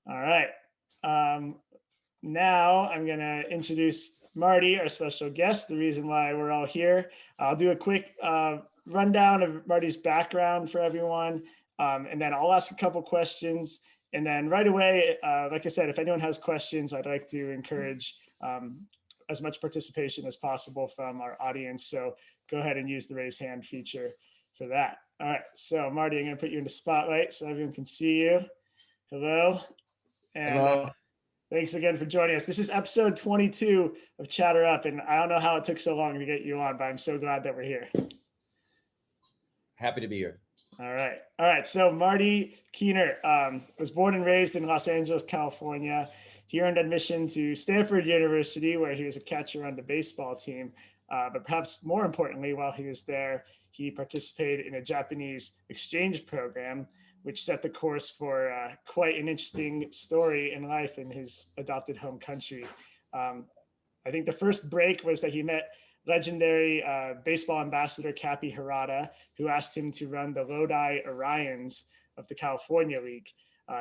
All right. Now I'm going to introduce Marty, our special guest, the reason why we're all here. I'll do a quick rundown of Marty's background for everyone, and then I'll ask a couple questions. And then right away, like I said, if anyone has questions, I'd like to encourage as much participation as possible from our audience. So go ahead and use the raise hand feature for that. All right, so Marty, I'm going to put you in the spotlight so everyone can see you. Hello. And thanks again for joining us. This is episode 22 of Chatter Up, and I don't know how it took so long to get you on, but I'm so glad that we're here. Happy to be here. All right. So Marty Kuehnert was born and raised in Los Angeles, California. He earned admission to Stanford University, where he was a catcher on the baseball team. But perhaps more importantly, while he was there, he participated in a Japanese exchange program, which set the course for quite an interesting story in life in his adopted home country. I think the first break was that he met legendary baseball ambassador Cappy Harada, who asked him to run the Lodi Orions of the California League.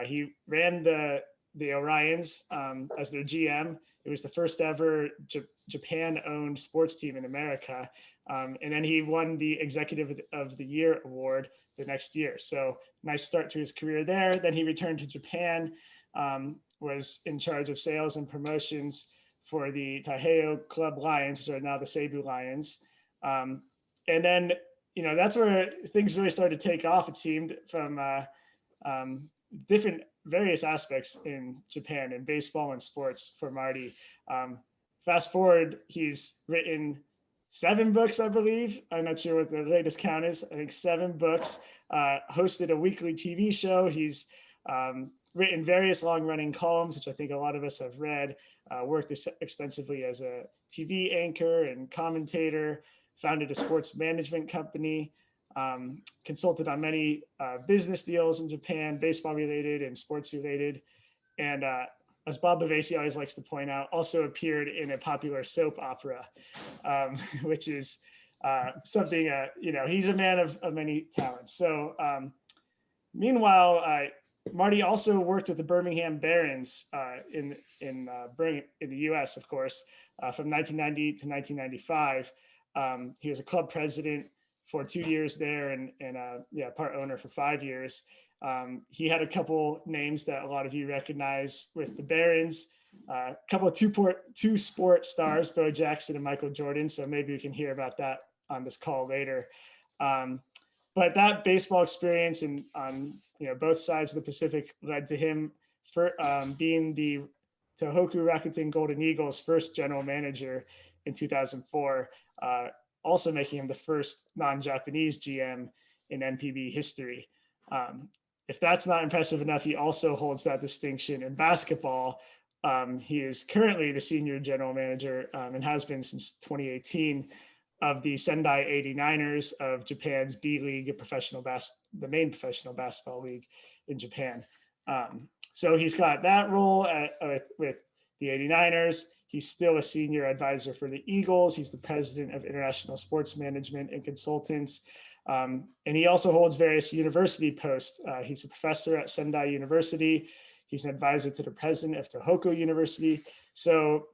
He ran the Orions as their GM. It was the first ever Japan-owned sports team in America. And then he won the Executive of the Year award the next year. So nice start to his career there. Then he returned to Japan, was in charge of sales and promotions for the Taiheiyo Club Lions, which are now the Seibu Lions. And then, that's where things really started to take off, it seemed, from different various aspects in Japan, in baseball and sports for Marty. Fast forward, he's written 7 books, I believe. I'm not sure what the latest count is. I think 7 books, hosted a weekly TV show. He's written various long-running columns, which I think a lot of us have read, worked extensively as a TV anchor and commentator, founded a sports management company, consulted on many business deals in Japan, baseball-related and sports-related. And as Bob Bavasi always likes to point out, also appeared in a popular soap opera, which is something, he's a man of many talents. So meanwhile, Marty also worked with the Birmingham Barons in the U.S., of course, from 1990 to 1995. He was a club president for 2 years there and part owner for 5 years. He had a couple names that a lot of you recognize with the Barons, a couple of two sport stars, Bo Jackson and Michael Jordan. So maybe we can hear about that on this call later. But that baseball experience and on both sides of the Pacific led to him for being the Tohoku Rakuten Golden Eagles' first general manager in 2004, also making him the first non-Japanese GM in NPB history. If that's not impressive enough, he also holds that distinction in basketball. He is currently the senior general manager and has been since 2018 of the Sendai 89ers of Japan's B League, the main professional basketball league in Japan. So he's got that role with the 89ers. He's still a senior advisor for the Eagles. He's the president of International Sports Management and Consultants. And he also holds various university posts. He's a professor at Sendai University. He's an advisor to the president of Tohoku University. So,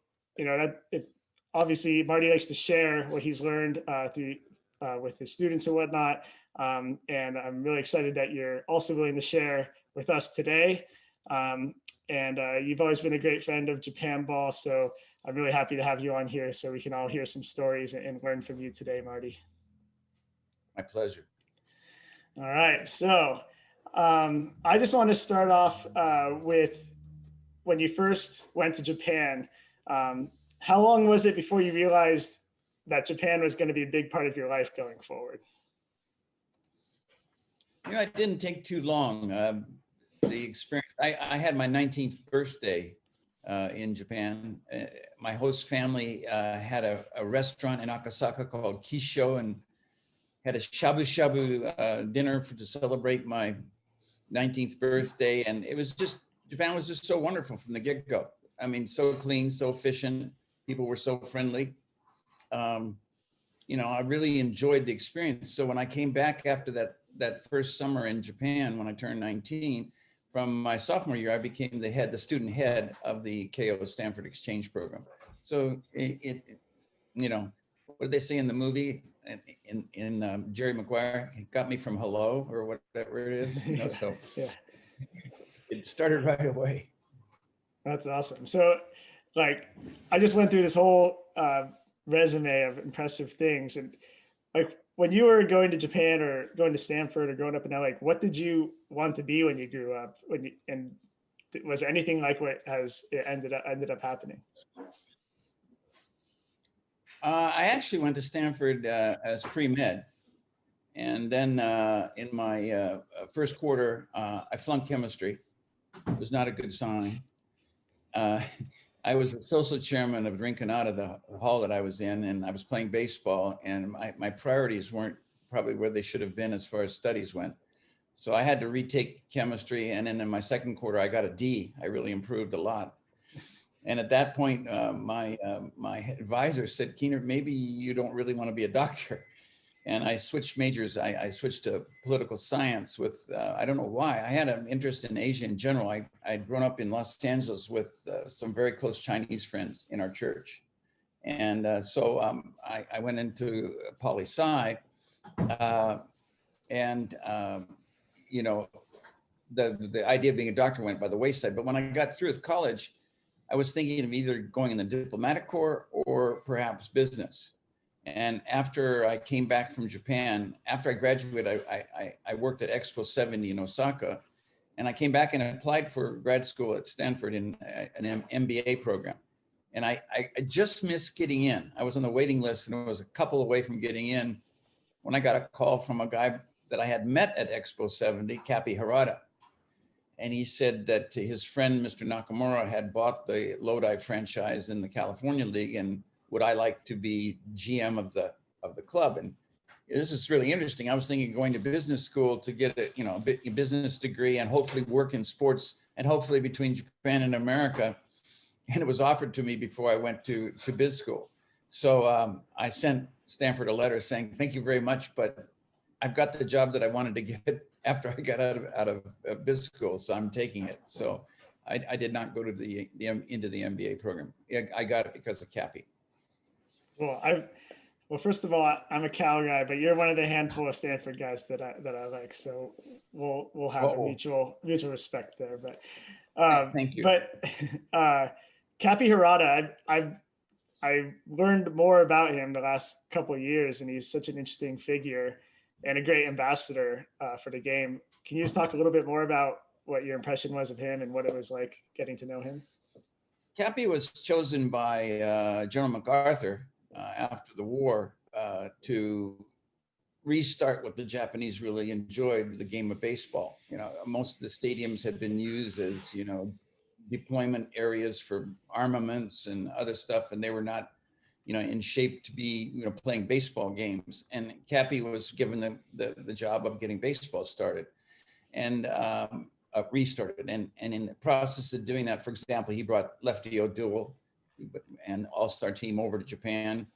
obviously Marty likes to share what he's learned with his students and whatnot. And I'm really excited that you're also willing to share with us today. And you've always been a great friend of JapanBall. So I'm really happy to have you on here so we can all hear some stories and learn from you today, Marty. My pleasure. All right. So I just want to start off with when you first went to Japan. How long was it before you realized that Japan was going to be a big part of your life going forward? It didn't take too long. The experience, I had my 19th birthday in Japan. My host family had a restaurant in Akasaka called Kisho and had a shabu-shabu dinner to celebrate my 19th birthday. And Japan was just so wonderful from the get-go. I mean, so clean, so efficient. People were so friendly. I really enjoyed the experience. So when I came back after that first summer in Japan, when I turned 19, from my sophomore year, I became the student head of the KO Stanford Exchange Program. So you know, what did they say in the movie in Jerry Maguire? It got me from hello or whatever it is, you know, so Yeah. it started right away. That's awesome. So, like, I just went through this whole resume of impressive things, and like when you were going to Japan or going to Stanford or growing up in LA, like, what did you want to be when you grew up? And was anything like what has ended up happening? I actually went to Stanford as pre-med, and then in my first quarter, I flunked chemistry. It was not a good sign. I was the social chairman of Rinconada, the hall that I was in, and I was playing baseball, and my priorities weren't probably where they should have been as far as studies went. So I had to retake chemistry, and then in my second quarter, I got a D. I really improved a lot. And at that point, my advisor said, Kuehnert, maybe you don't really want to be a doctor. And I switched majors. I switched to political science with, I don't know why. I had an interest in Asia in general. I'd grown up in Los Angeles with some very close Chinese friends in our church. And so I went into poli-sci, and you know, the idea of being a doctor went by the wayside. But when I got through with college, I was thinking of either going in the diplomatic corps or perhaps business. And after I came back from Japan, after I graduated, I worked at Expo 70 in Osaka, and I came back and applied for grad school at Stanford in an MBA program. And I just missed getting in. I was on the waiting list, and I was a couple away from getting in when I got a call from a guy that I had met at Expo 70, Cappy Harada. And he said that his friend, Mr. Nakamura, had bought the Lodi franchise in the California League, and would I like to be GM of the club? And this is really interesting. I was thinking of going to business school to get a business degree and hopefully work in sports, and hopefully between Japan and America. And it was offered to me before I went to biz school. So I sent Stanford a letter saying, thank you very much, but I've got the job that I wanted to get after I got out of biz school, so I'm taking it. So I did not go to into the MBA program. I got it because of Cappy. Well, first of all, I'm a Cal guy, but you're one of the handful of Stanford guys that I like. So we'll have a mutual respect there. But thank you. But Cappy Harada, I learned more about him the last couple of years, and he's such an interesting figure and a great ambassador for the game. Can you just talk a little bit more about what your impression was of him and what it was like getting to know him? Cappy was chosen by General MacArthur after the war to restart what the Japanese really enjoyed, the game of baseball. You know, most of the stadiums had been used as, you know, deployment areas for armaments and other stuff, and they were not, you know, in shape to be, you know, playing baseball games. And Cappy was given the job of getting baseball started and restarted. And in the process of doing that, for example, he brought Lefty O'Doul and all-star team over to Japan.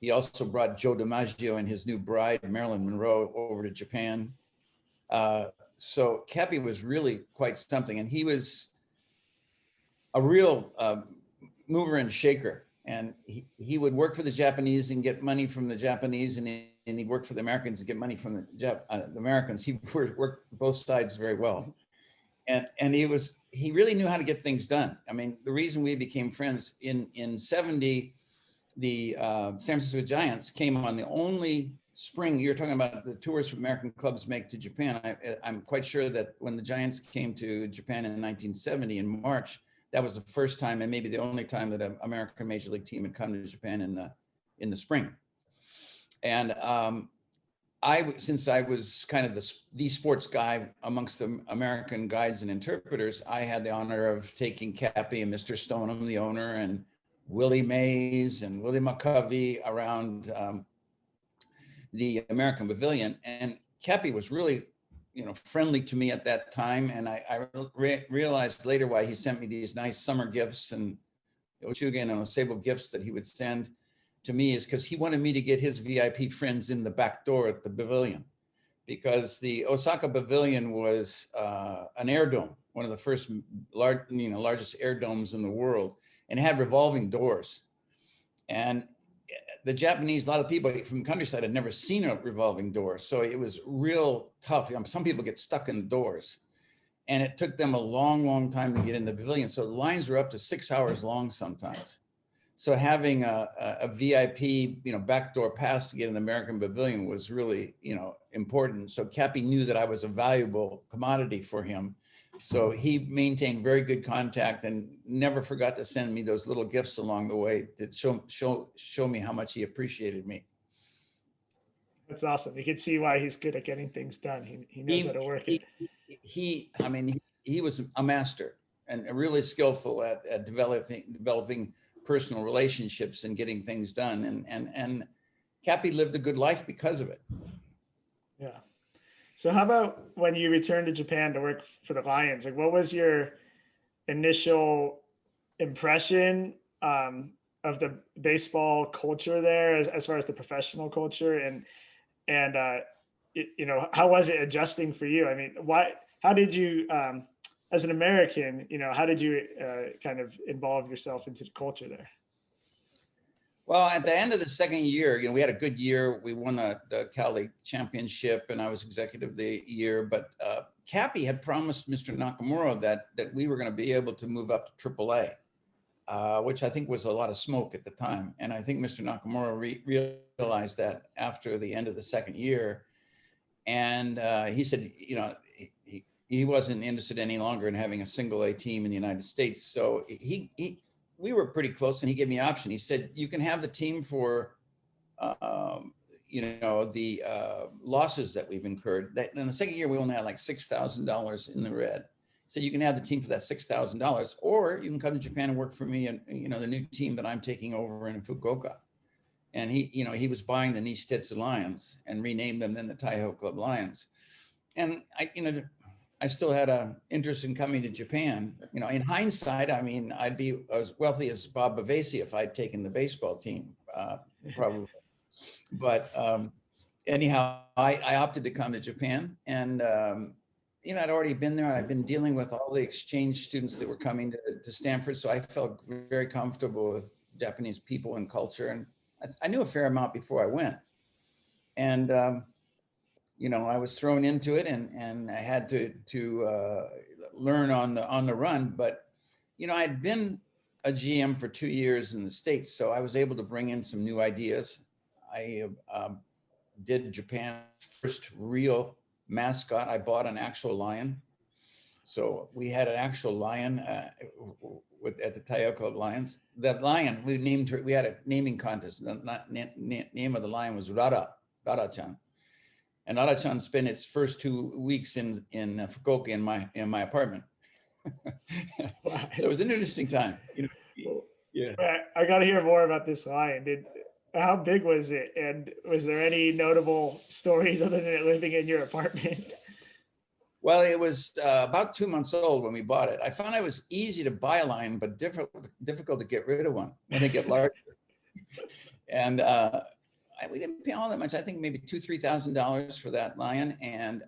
He also brought Joe DiMaggio and his new bride, Marilyn Monroe, over to Japan. So Cappy was really quite something. And he was a real mover and shaker. And he would work for the Japanese and get money from the Japanese, and he'd work for the Americans and get money from the Americans. He worked both sides very well. And he really knew how to get things done. I mean, the reason we became friends in 70, the San Francisco Giants came on the only spring. You're talking about the tours American clubs make to Japan. I'm quite sure that when the Giants came to Japan in 1970 in March, that was the first time and maybe the only time that an American Major League team had come to Japan in the spring. And since I was kind of the sports guy amongst the American guides and interpreters, I had the honor of taking Cappy and Mr. Stoneham, the owner, and Willie Mays and Willie McCovey around the American Pavilion. And Cappy was really, you know, friendly to me at that time. And I realized later why he sent me these nice summer gifts and Ochugan and Osebo gifts that he would send to me, is because he wanted me to get his VIP friends in the back door at the pavilion. because the Osaka Pavilion was an air dome, one of the first largest air domes in the world, and it had revolving doors. And the Japanese, a lot of people from the countryside had never seen a revolving door. So it was real tough. Some people get stuck in the doors, and it took them a long, long time to get in the pavilion. So the lines were up to 6 hours long sometimes. So having a VIP, backdoor pass to get in the American Pavilion was really, important. So Cappy knew that I was a valuable commodity for him. So he maintained very good contact and never forgot to send me those little gifts along the way to show me how much he appreciated me. That's awesome. You can see why he's good at getting things done. He knows how to work it. He was a master and really skillful at developing personal relationships and getting things done. And Cappy lived a good life because of it. Yeah. So how about when you returned to Japan to work for the Lions? Like, what was your initial impression of the baseball culture there, as far as the professional culture, and how was it adjusting for you? I mean, how did you, as an American, how did you kind of involve yourself into the culture there? Well, at the end of the second year, we had a good year. We won the Cal League championship, and I was executive of the year. But Cappy had promised Mr. Nakamura that we were going to be able to move up to AAA, which I think was a lot of smoke at the time. And I think Mr. Nakamura realized that after the end of the second year. And he said, he wasn't interested any longer in having a single A team in the United States. So we were pretty close, and he gave me an option. He said, you can have the team for, the losses that we've incurred. In the second year, we only had like $6,000 in the red. So you can have the team for that $6,000, or you can come to Japan and work for me and, the new team that I'm taking over in Fukuoka. And he was buying the Nishitetsu Lions and renamed them then the Taiho Club Lions. And I still had an interest in coming to Japan. In hindsight, I mean, I'd be as wealthy as Bob Bavasi if I'd taken the baseball team, probably. But anyhow, I opted to come to Japan, and I'd already been there. I'd been dealing with all the exchange students that were coming to Stanford, so I felt very comfortable with Japanese people and culture, and I knew a fair amount before I went. And I was thrown into it, and I had to learn on the run. But I'd been a GM for 2 years in the States, so I was able to bring in some new ideas. I did Japan's first real mascot. I bought an actual lion, so we had an actual lion at the Taiho Club Lions. That lion we named her. We had a naming contest. The name of the lion was Rara-chan. And Rara-chan spent its first 2 weeks in Fukuoka in my apartment. So it was an interesting time. Yeah. I got to hear more about this lion. How big was it? And was there any notable stories other than it living in your apartment? Well, it was about 2 months old when we bought it. I found it was easy to buy a lion, but difficult to get rid of one when they get larger. And we didn't pay all that much. I think maybe $2,000-3,000 for that lion, and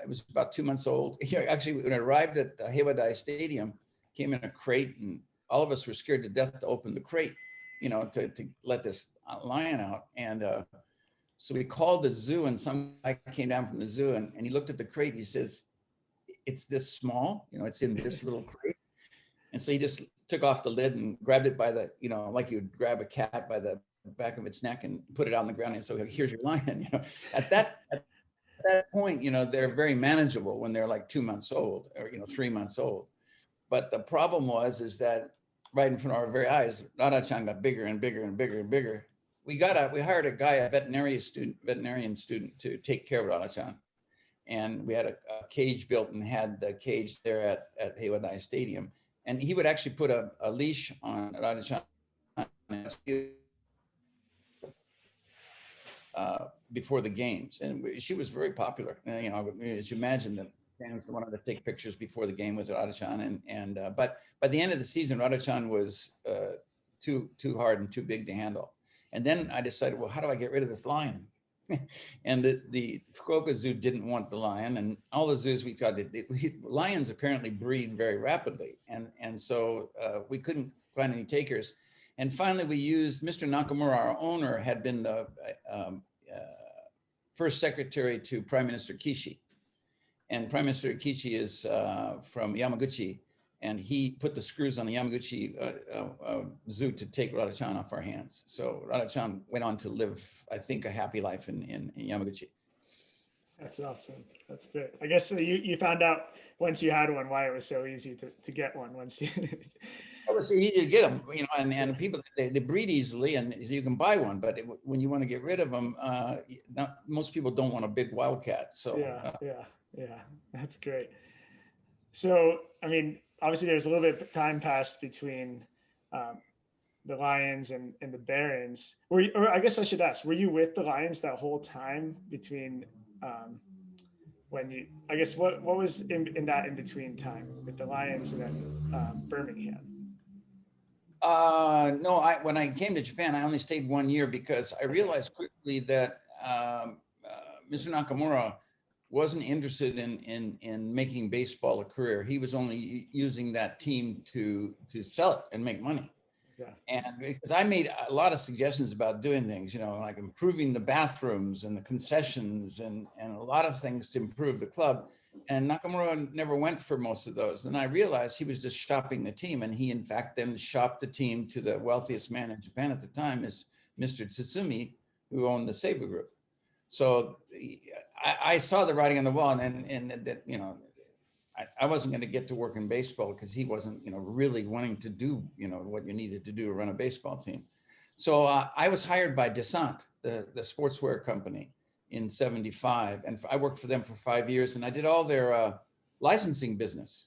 it was about 2 months old. Actually, when it arrived at the Heiwadai Stadium, came in a crate, and all of us were scared to death to open the crate, to let this lion out. And so we called the zoo, and some guy came down from the zoo, and he looked at the crate. He says, "It's this small, it's in this little crate." And so he just took off the lid and grabbed it by the, like you would grab a cat by the back of its neck and put it on the ground. And so here's your lion. At that point, they're very manageable when they're like 2 months old or 3 months old. But the problem is that right in front of our very eyes, Rara-chan got bigger and bigger and bigger and bigger. We hired a guy, a veterinarian student, to take care of Rara-chan. And we had a cage built and had the cage there at Heiwadai Stadium. And he would actually put a leash on Rara-chan before the games, and she was very popular. As you imagine, the fans wanted to take pictures before the game with Rara-chan, but by the end of the season, Rara-chan was too hard and too big to handle. And then I decided, well, how do I get rid of this lion? And the Fukuoka Zoo didn't want the lion, and all the zoos we got, lions apparently breed very rapidly. And so we couldn't find any takers. And finally we used Mr. Nakamura, our owner, had been the first secretary to Prime Minister Kishi. And Prime Minister Kishi is from Yamaguchi. And he put the screws on the Yamaguchi zoo to take Rada-chan off our hands. So Rada-chan went on to live, I think, a happy life in Yamaguchi. That's awesome. That's great. I guess you found out once you had one why it was so easy to get one once you. It was easy to get them, and people, they breed easily and you can buy one, but when you want to get rid of them, most people don't want a big wildcat. So yeah, that's great. So, I mean, obviously there's a little bit of time passed between the Lions and the Barons. Or I guess I should ask, were you with the Lions that whole time between when you, I guess what was in that in between time with the Lions and then Birmingham? No, when I came to Japan, I only stayed 1 year because I realized quickly that Mr. Nakamura wasn't interested in making baseball a career. He was only using that team to sell it and make money. Yeah. And because I made a lot of suggestions about doing things, like improving the bathrooms and the concessions and a lot of things to improve the club. And Nakamura never went for most of those. And I realized he was just shopping the team. And he, in fact, then shopped the team to the wealthiest man in Japan at the time, is Mr. Tsutsumi, who owned the Seibu Group. So I saw the writing on the wall, and that, I wasn't going to get to work in baseball because he wasn't, really wanting to do, what you needed to do to run a baseball team. So I was hired by Descente, the sportswear company, in '75. And I worked for them for 5 years, and I did all their licensing business.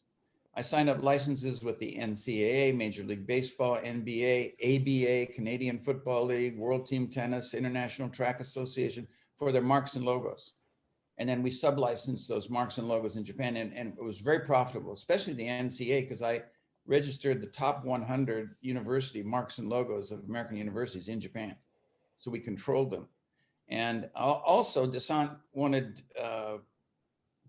I signed up licenses with the NCAA, Major League Baseball, NBA, ABA, Canadian Football League, World Team Tennis, International Track Association, for their marks and logos. And then we sub-licensed those marks and logos in Japan, and it was very profitable, especially the NCAA, because I registered the top 100 university marks and logos of American universities in Japan. So we controlled them. And also Descente wanted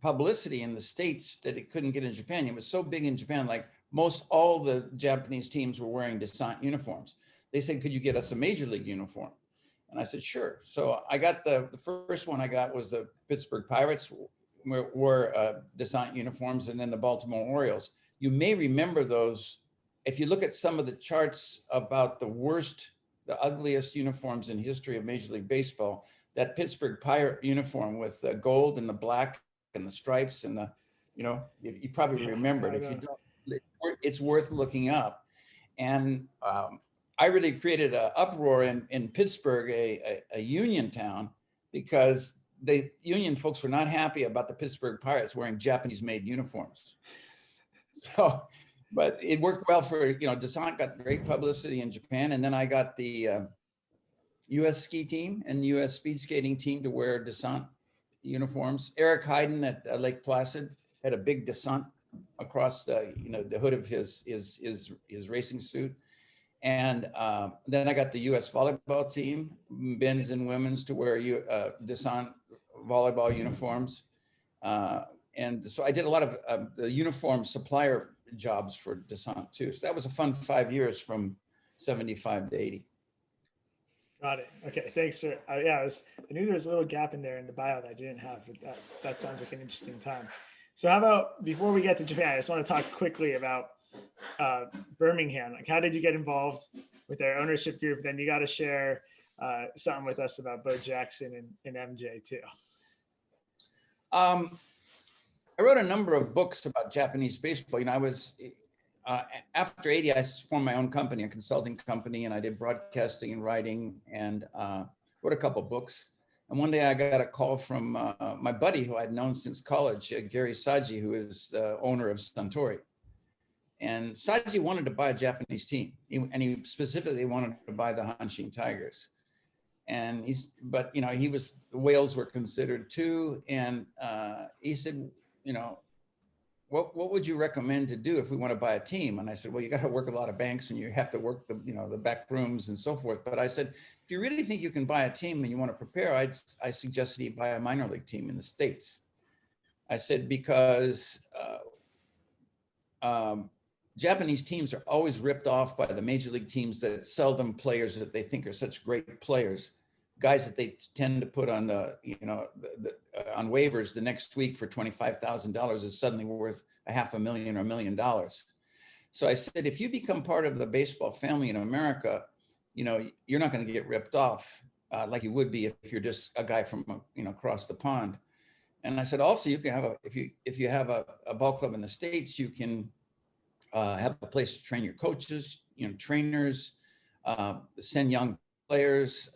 publicity in the States that it couldn't get in Japan. It was so big in Japan, like most all the Japanese teams were wearing Descente uniforms. They said, could you get us a major league uniform? And I said, sure. So I got the first one I got was the Pittsburgh Pirates wore Descente uniforms, and then the Baltimore Orioles. You may remember those. If you look at some of the charts about the ugliest uniforms in history of Major League Baseball, that Pittsburgh Pirate uniform with the gold and the black and the stripes and the, you probably remember it. If you don't, it's worth looking up. And I really created an uproar in Pittsburgh, a union town, because the union folks were not happy about the Pittsburgh Pirates wearing Japanese-made uniforms. So, but it worked well for, Descente got great publicity in Japan. And then I got the U.S. ski team and the U.S. speed skating team to wear Descente uniforms. Eric Heiden at Lake Placid had a big Descente across the, the hood of his racing suit. And then I got the U.S. volleyball team, men's and women's, to wear Descente volleyball uniforms. And so I did a lot of the uniform supplier jobs for Descente too. So that was a fun 5 years from '75 to '80. Got it. Okay, thanks, sir. I knew there was a little gap in there in the bio that I didn't have, but that sounds like an interesting time. So how about, before we get to Japan, I just want to talk quickly about Birmingham. Like, how did you get involved with their ownership group? Then you got to share something with us about Bo Jackson and MJ too. I wrote a number of books about Japanese baseball. I was after '80, I formed my own company, a consulting company, and I did broadcasting and writing, and wrote a couple of books. And one day I got a call from my buddy who I'd known since college, Gary Saji, who is the owner of Suntory. And Saji wanted to buy a Japanese team, and he specifically wanted to buy the Hanshin Tigers. And the Whales were considered too. And he said, what would you recommend to do if we want to buy a team? And I said, well, you got to work a lot of banks and you have to work the, the back rooms and so forth. But I said, if you really think you can buy a team and you want to prepare, I suggested you buy a minor league team in the States. I said, because Japanese teams are always ripped off by the major league teams that sell them players that they think are such great players, guys that they tend to put on on waivers the next week for $25,000 is suddenly worth $500,000 or $1 million. So I said, if you become part of the baseball family in America, you're not going to get ripped off like you would be if you're just a guy from across the pond. And I said, also, you can have if you have a ball club in the States, you can have a place to train your coaches, trainers, send young players,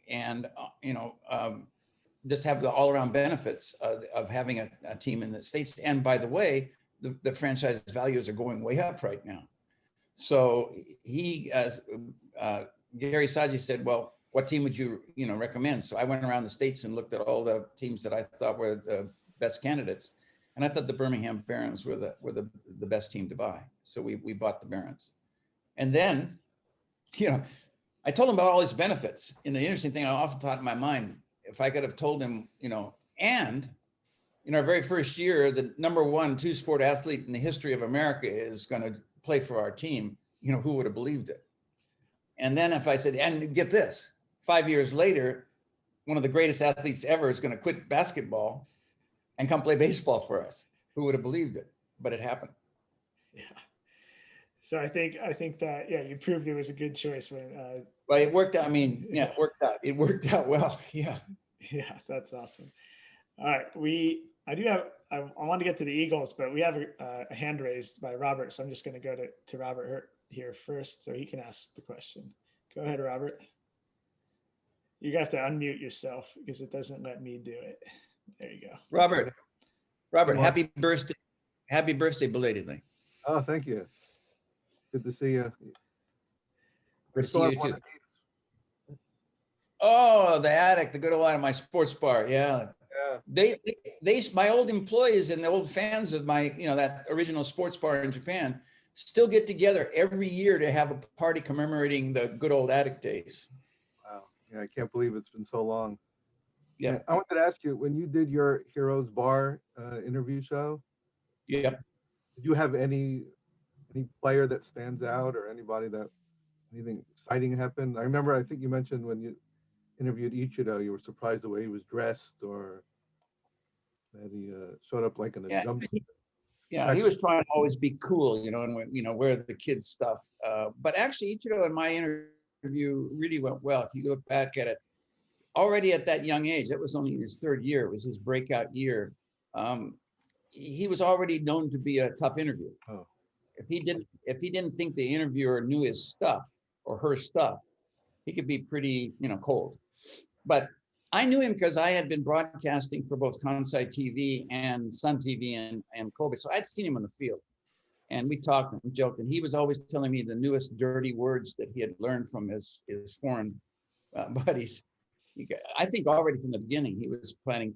and just have the all-around benefits of having a team in the States. And by the way, the franchise values are going way up right now. So Gary Saji said, well, what team would you recommend? So I went around the States and looked at all the teams that I thought were the best candidates. And I thought the Birmingham Barons were the best team to buy. So we bought the Barons. And then, I told him about all these benefits. And the interesting thing I often thought in my mind, if I could have told him, and in our very first year, the number 1 two-sport athlete in the history of America is going to play for our team, who would have believed it? And then if I said, and get this, 5 years later, one of the greatest athletes ever is going to quit basketball and come play baseball for us. Who would have believed it? But it happened. Yeah. So I think that, you proved it was a good choice when. Well, it worked out. I mean, it worked out. It worked out well. Yeah. Yeah, that's awesome. All right, I want to get to the Eagles, but we have a hand raised by Robert, so I'm just going to go to Robert here first, so he can ask the question. Go ahead, Robert. You're gonna have to unmute yourself because it doesn't let me do it. There you go. Robert, happy birthday. Happy birthday belatedly. Oh, thank you. Good to see you. Good to see you too. Oh, the attic, the good old attic, my sports bar. Yeah. They my old employees and the old fans of my, that original sports bar in Japan still get together every year to have a party commemorating the good old attic days. Wow. Yeah, I can't believe it's been so long. Yeah. I wanted to ask you, when you did your Heroes Bar interview show, yeah, did you have any player that stands out or anything exciting happened? I think you mentioned when you interviewed Ichiro, you were surprised the way he was dressed, or that he showed up like in a jumpsuit. Yeah, he was trying to always be cool, and wear the kids' stuff. But actually, Ichiro in my interview really went well. If you look back at it, already at that young age, that was only his 3rd year. It was his breakout year. He was already known to be a tough interview. Oh. If he didn't think the interviewer knew his stuff or her stuff, he could be pretty, cold. But I knew him because I had been broadcasting for both Kansai TV and Sun TV and Kobe. So I'd seen him on the field. And we talked and joked. And he was always telling me the newest dirty words that he had learned from his foreign buddies. I think already from the beginning, he was planning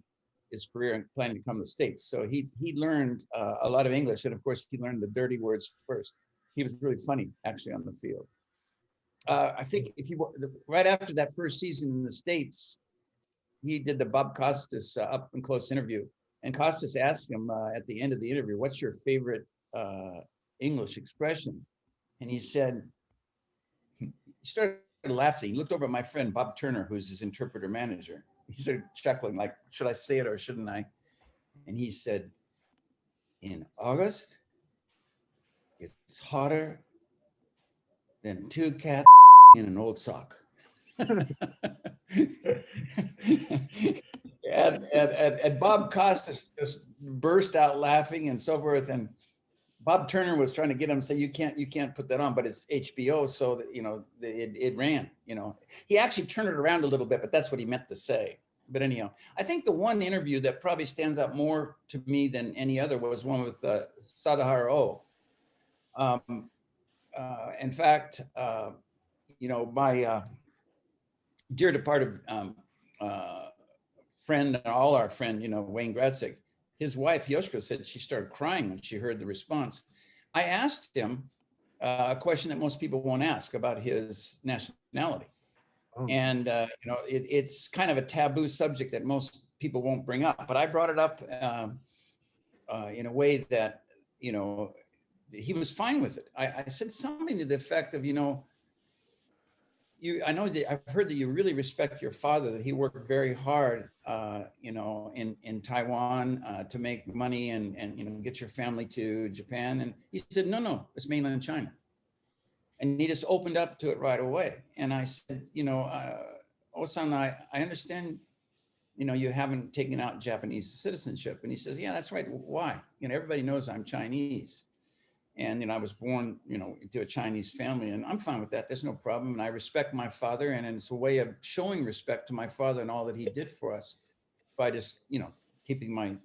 his career and planning to come to the States. So he learned a lot of English. And of course, he learned the dirty words first. He was really funny, actually, on the field. I think right after that first season in the States, he did the Bob Costas up and close interview. And Costas asked him at the end of the interview, what's your favorite English expression? And he said, he started laughing. He looked over at my friend, Bob Turner, who's his interpreter manager. He started chuckling, like, should I say it or shouldn't I? And he said, in August, it's hotter than 2 cats in an old sock. and Bob Costas just burst out laughing and so forth. And Bob Turner was trying to get him to say, you can't put that on, but it's HBO, so that, it ran. He actually turned it around a little bit, but that's what he meant to say. But anyhow, I think the one interview that probably stands out more to me than any other was one with Sadahara O. In fact, my dear departed friend, all our friend, Wayne Gratzik, his wife, Yoshiko, said she started crying when she heard the response. I asked him a question that most people won't ask about his nationality. Oh. And, it's kind of a taboo subject that most people won't bring up, but I brought it up in a way that, he was fine with it. I said something to the effect of, I know that I've heard that you really respect your father, that he worked very hard, in Taiwan to make money and get your family to Japan. And he said, no, it's mainland China. And he just opened up to it right away. And I said, Osan, I understand, you haven't taken out Japanese citizenship. And he says, yeah, that's right. Why? Everybody knows I'm Chinese. And, I was born, into a Chinese family, and I'm fine with that. There's no problem. And I respect my father. And it's a way of showing respect to my father and all that he did for us by just, keeping my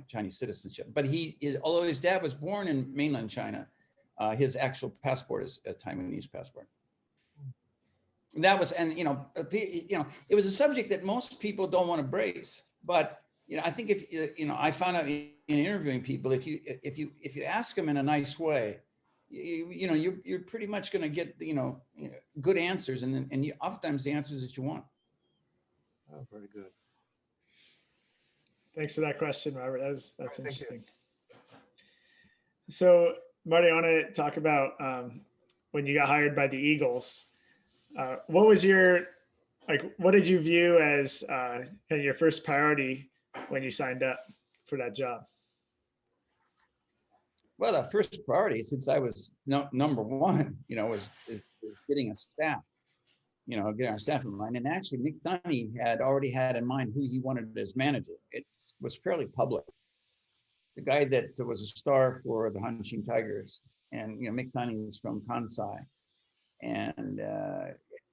Chinese citizenship. But although his dad was born in mainland China, his actual passport is a Taiwanese passport. That was, it was a subject that most people don't want to brace. But, I think if, I found out in interviewing people, if you ask them in a nice way, you're pretty much going to get, good answers. And you, oftentimes the answers that you want. Oh, very good. Thanks for that question, Robert. That's interesting. So, Marty, I want to talk about when you got hired by the Eagles. What was what did you view as kind of your first priority when you signed up for that job? Well, the first priority, since I was number one, was getting a staff, getting our staff in line. And actually, Mick Dunny had already had in mind who he wanted as manager. It was fairly public. The guy that was a star for the Hanshin Tigers, and Mick Dunny is from Kansai, and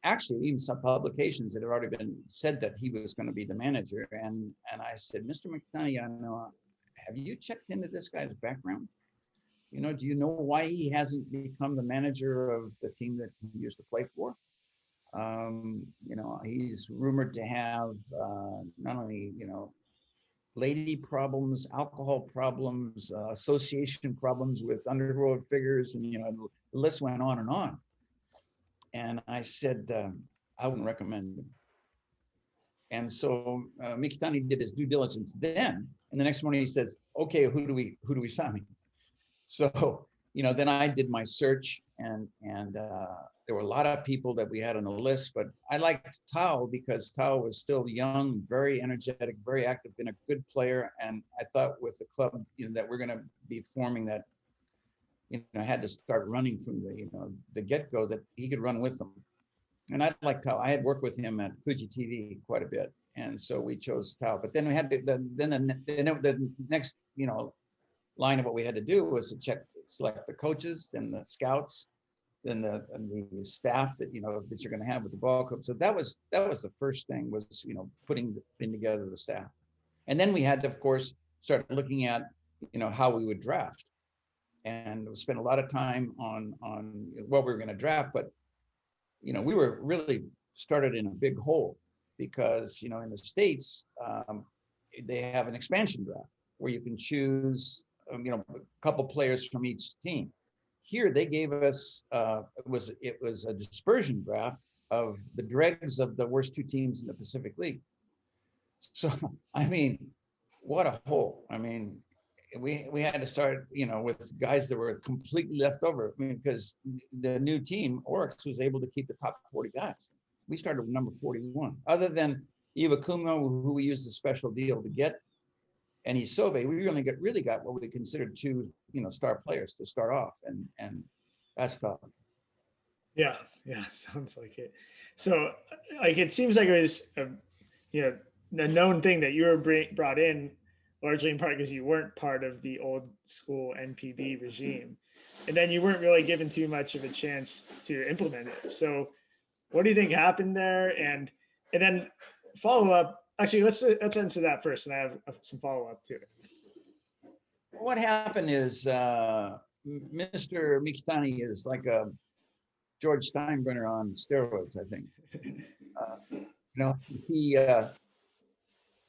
actually even some publications that had already been said that he was going to be the manager. And I said, Mr. Mick Dunny, have you checked into this guy's background? Do you know why he hasn't become the manager of the team that he used to play for? He's rumored to have not only lady problems, alcohol problems, association problems with underworld figures, and the list went on and on. And I said, I wouldn't recommend him. And so Mikitani did his due diligence then, and the next morning he says, "Okay, who do we sign?" So then I did my search, and there were a lot of people that we had on the list, but I liked Tao because Tao was still young, very energetic, very active, been a good player. And I thought with the club, that we're going to be forming that, had to start running from the get-go, that he could run with them. And I liked Tao. I had worked with him at Fuji TV quite a bit. And so we chose Tao. But then we had to, the next, line of what we had to do was to select the coaches, then the scouts, then the staff that that you're going to have with the ball club. So that was the first thing, was putting together the staff. And then we had to, of course, start looking at how we would draft, and we spent a lot of time on what we were going to draft. But we were really started in a big hole, because in the States they have an expansion draft where you can choose a couple players from each team. Here they gave us it was a dispersion draft of the dregs of the worst two teams in the Pacific League. So what a hole. We had to start with guys that were completely left over, because the new team Oryx was able to keep the top 40 guys. We started with number 41, other than Iwakuma, who we used a special deal to get, and Isobe. We really got what we considered two, star players to start off, and that's tough. Yeah, sounds like it. So, it seems like it was, a known thing that you were brought in largely in part because you weren't part of the old school NPB regime, and then you weren't really given too much of a chance to implement it. So, what do you think happened there? And then follow up. Actually, let's answer that first, and I have some follow up to it. What happened is Mr. Mikitani is like a George Steinbrenner on steroids, I think.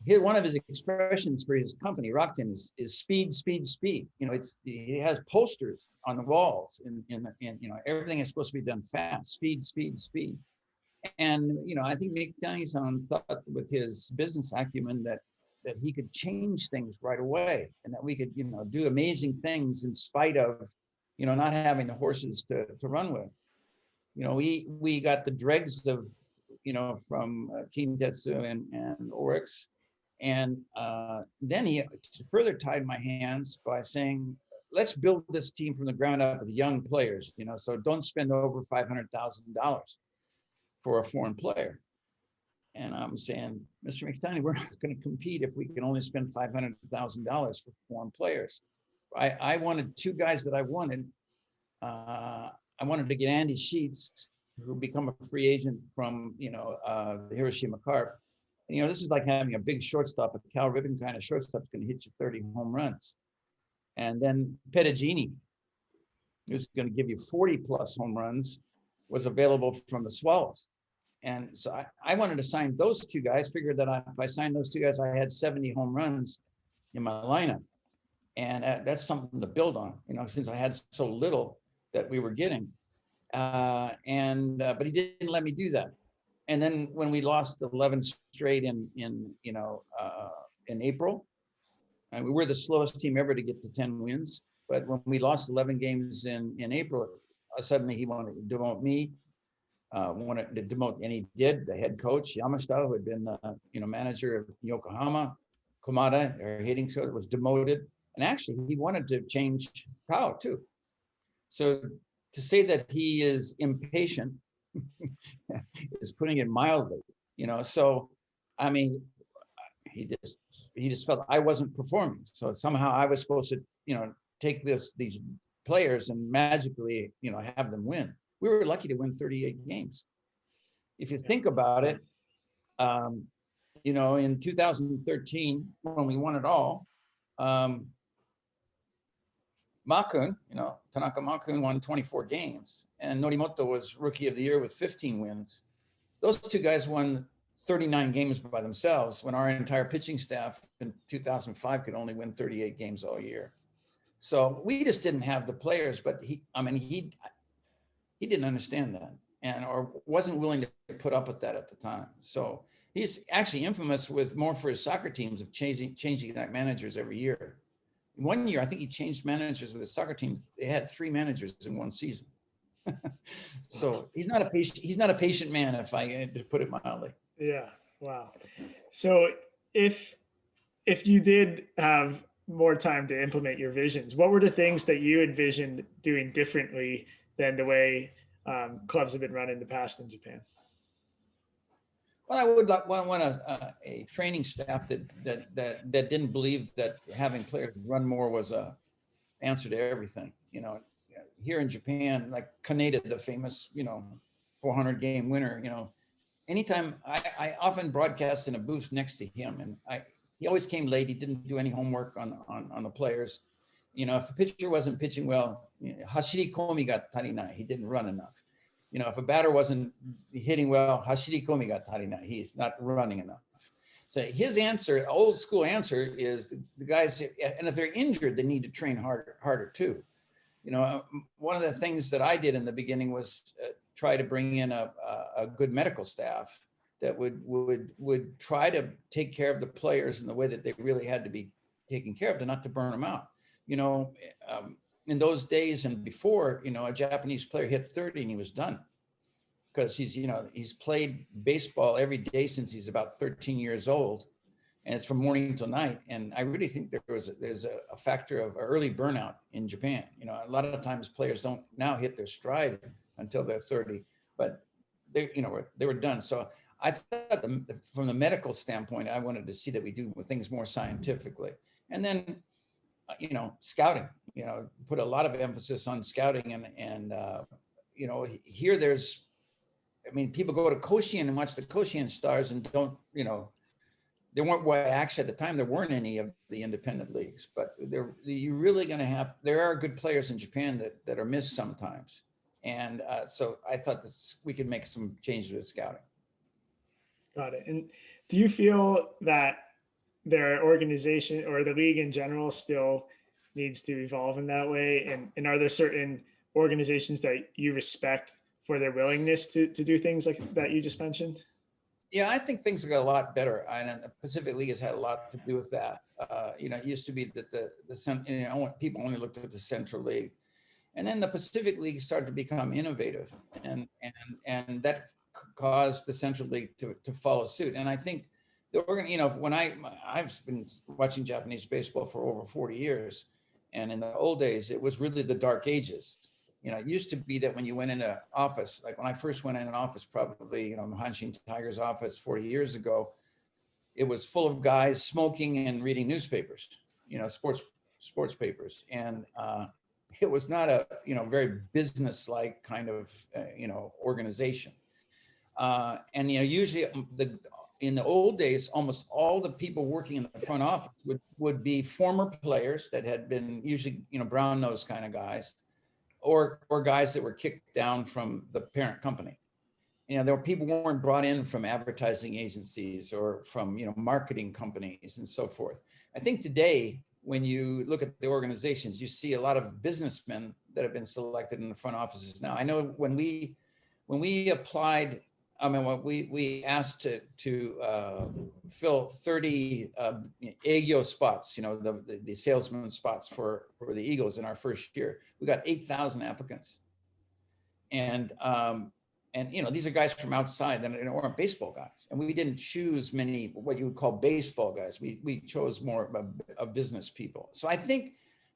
one of his expressions for his company, Rakuten, is speed, speed, speed. You know, he has posters on the walls, and you know, everything is supposed to be done fast, speed, speed, speed. And you know, I think Mikitani-san thought with his business acumen that he could change things right away, and that we could, you know, do amazing things in spite of, you know, not having the horses to run with. You know, we got the dregs of, you know, from Kintetsu and Oryx. And then he further tied my hands by saying, let's build this team from the ground up with young players, you know, so don't spend over $500,000 for a foreign player. And I'm saying, Mr. Mikitani, we're not going to compete if we can only spend $500,000 for foreign players. I wanted two guys that I wanted. I wanted to get Andy Sheets, who become a free agent from, you know, the Hiroshima Carp. And, you know, this is like having a big shortstop, a Cal Ripken kind of shortstop is going to hit you 30 home runs. And then Pettagini, who's going to give you 40 plus home runs, was available from the Swallows. And so I wanted to sign those two guys, figured that if I signed those two guys, I had 70 home runs in my lineup. And that's something to build on, you know, since I had so little that we were getting. But he didn't let me do that. And then when we lost 11 straight in April, and we were the slowest team ever to get to 10 wins. But when we lost 11 games in April, suddenly he wanted to demote me. Wanted to demote, and he did. The head coach Yamashita, who had been the manager of Yokohama, Komada, our hitting coach, was demoted. And actually, he wanted to change Kao too. So to say that he is impatient is putting it mildly, you know. So I mean, he just felt I wasn't performing. So somehow I was supposed to, you know, take these players and magically, you know, have them win. We were lucky to win 38 games. If you think about it, you know, in 2013, when we won it all, Makun, you know, Tanaka Makun won 24 games, and Norimoto was Rookie of the Year with 15 wins. Those two guys won 39 games by themselves when our entire pitching staff in 2005 could only win 38 games all year. So we just didn't have the players, but he didn't understand that, or wasn't willing to put up with that at the time. So he's actually infamous with more for his soccer teams of changing managers every year. One year, I think he changed managers with his soccer team. They had 3 managers in one season. So he's not a patient man, if I to put it mildly. Yeah. Wow. So if you did have more time to implement your visions, what were the things that you envisioned doing differently than the way clubs have been run in the past in Japan? Well, I would want a training staff that didn't believe that having players run more was a answer to everything. You know, here in Japan, like Kaneda, the famous, you know, 400 game winner, you know, anytime I often broadcast in a booth next to him, and he always came late. He didn't do any homework on the players. You know, if a pitcher wasn't pitching well, hashiri komi ga tarinai, he didn't run enough. You know, if a batter wasn't hitting well, hashiri komi ga tarinai, he's not running enough. So his answer, old school answer, is the guys, and if they're injured, they need to train harder too. You know, one of the things that I did in the beginning was try to bring in a good medical staff that would try to take care of the players in the way that they really had to be taken care of, to not to burn them out. You know, in those days and before, you know, a Japanese player hit 30 and he was done, because he's played baseball every day since he's about 13 years old, and it's from morning till night. And I really think there's a factor of early burnout in Japan. You know, a lot of times players don't now hit their stride until they're 30, but they were done. So I thought from the medical standpoint, I wanted to see that we do things more scientifically. And then, you know, scouting, you know, put a lot of emphasis on scouting. And you know, here people go to Koshien and watch the Koshien Stars and don't, you know, there weren't, well, actually at the time, there weren't any of the independent leagues, but you're really going to have, there are good players in Japan that are missed sometimes. And so I thought we could make some changes with scouting. Got it. And do you feel that their organization or the league in general still needs to evolve in that way? And are there certain organizations that you respect for their willingness to do things like that you just mentioned? Yeah, I think things have got a lot better, and the Pacific League has had a lot to do with that. It used to be that people only looked at the Central League, and then the Pacific League started to become innovative, and that caused the Central League to follow suit. And I think when I've been watching Japanese baseball for over 40 years, and in the old days, it was really the dark ages. It used to be that when you went into office, like when I first went in an office, probably, Hanshin Tiger's office 40 years ago, it was full of guys smoking and reading newspapers, sports papers. And it was not a, very business-like kind of, organization. Usually in the old days, almost all the people working in the front office would be former players that had been usually, brown-nosed kind of guys, or guys that were kicked down from the parent company. There were people who weren't brought in from advertising agencies or from, marketing companies and so forth. I think today, when you look at the organizations, you see a lot of businessmen that have been selected in the front offices now. I know when we applied, we asked to fill 30 Eigyo spots, the salesman spots for the Eagles in our first year. We got 8,000 applicants. And these are guys from outside that weren't baseball guys. And we didn't choose many, what you would call baseball guys. We chose more of business people. So I think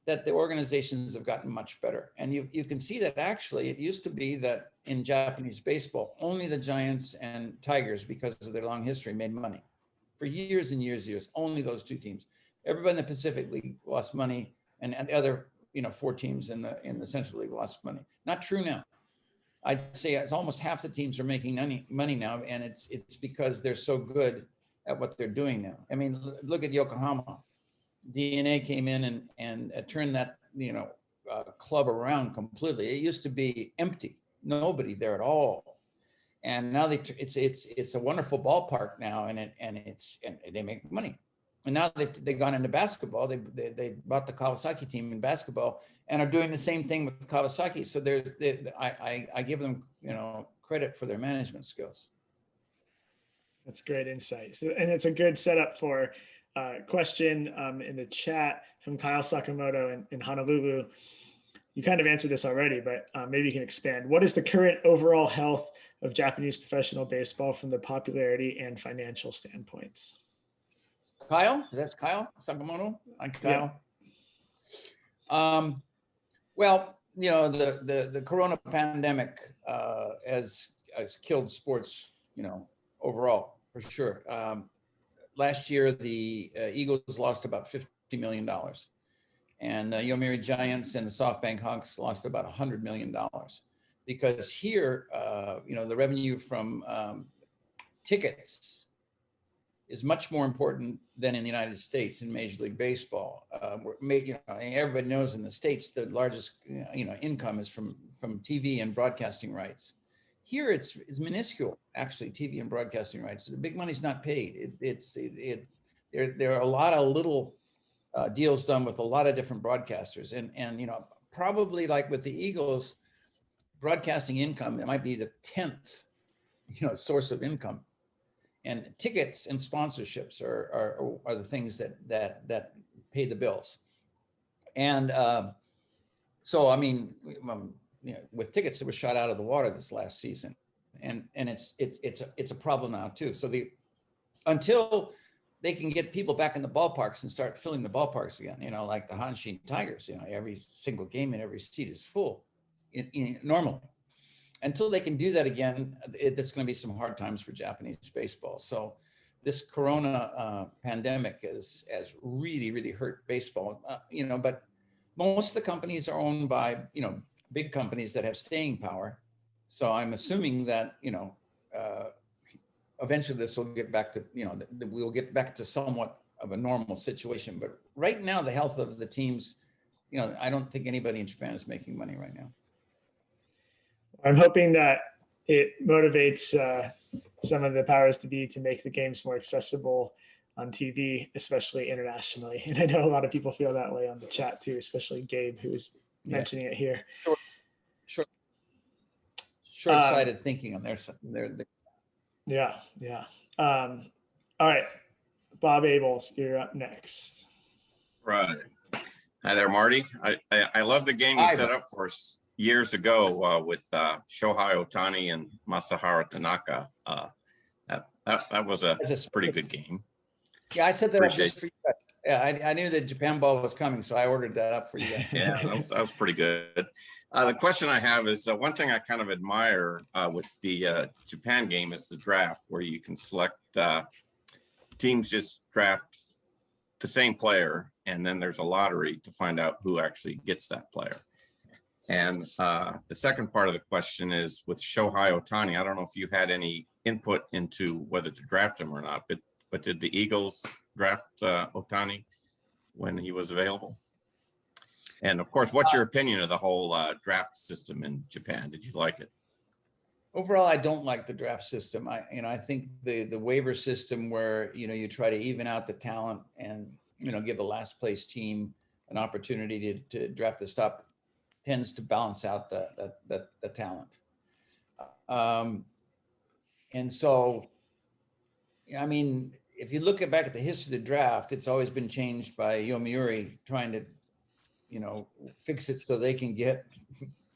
that the organizations have gotten much better. And you can see that actually it used to be that in Japanese baseball, only the Giants and Tigers, because of their long history, made money. For years and years, only those two teams. Everybody in the Pacific League lost money, and the other, 4 teams in the Central League lost money. Not true now. I'd say it's almost half the teams are making money now, and it's because they're so good at what they're doing now. I mean, look at Yokohama. DNA came in and turned that club around completely. It used to be empty, nobody there at all, and now it's a wonderful ballpark now, and they make money. And now they've gone into basketball. They bought the Kawasaki team in basketball and are doing the same thing with Kawasaki. So I give them credit for their management skills. That's great insight. So, and it's a good setup for question in the chat from Kyle Sakamoto in Honolulu. You kind of answered this already, but maybe you can expand. What is the current overall health of Japanese professional baseball from the popularity and financial standpoints? Kyle, that's Kyle Sakamoto. Hi, Kyle. Yeah. Well, the Corona pandemic has killed sports, overall, for sure. Last year, the Eagles lost about $50 million, and the Yomiuri Giants and the SoftBank Hawks lost about $100 million, because here, the revenue from tickets is much more important than in the United States in Major League Baseball. Everybody knows in the States the largest income is from TV and broadcasting rights. Here it's minuscule, actually, TV and broadcasting rights. The big money's not paid. There are a lot of little deals done with a lot of different broadcasters, and probably like with the Eagles, broadcasting income, it might be the 10th source of income. And tickets and sponsorships are the things that pay the bills. And so, I mean, with tickets, it was shot out of the water this last season, and it's a problem now too. So until they can get people back in the ballparks and start filling the ballparks again, like the Hanshin Tigers, every single game and every seat is full normally. Until they can do that again, it's going to be some hard times for Japanese baseball. So this Corona pandemic has really, really hurt baseball, but most of the companies are owned by, big companies that have staying power. So I'm assuming that, eventually this will get back to, we'll get back to somewhat of a normal situation. But right now, the health of the teams, I don't think anybody in Japan is making money right now. I'm hoping that it motivates some of the powers to be to make the games more accessible on TV, especially internationally. And I know a lot of people feel that way on the chat too, especially Gabe, who's mentioning it here. Short-sighted thinking on their Yeah. All right, Bob Abels, you're up next. Right. Hi there, Marty. I love the game you set up for us years ago with Shohei Ohtani and Masahiro Tanaka. That was a pretty good game. Yeah, I set that up just for you guys. Yeah, I knew that JapanBall was coming, so I ordered that up for you guys. Yeah, that was pretty good. The question I have is one thing I kind of admire with the Japan game is the draft, where you can select teams just draft the same player, and then there's a lottery to find out who actually gets that player. And the second part of the question is with Shohei Ohtani, I don't know if you had any input into whether to draft him or not, but did the Eagles draft Ohtani when he was available? And of course, what's your opinion of the whole draft system in Japan? Did you like it? Overall, I don't like the draft system. I think the waiver system where, you try to even out the talent and, give the last place team an opportunity to draft the top tends to balance out the talent. And so, if you look back at the history of the draft, it's always been changed by Yomiuri trying to, fix it so they can get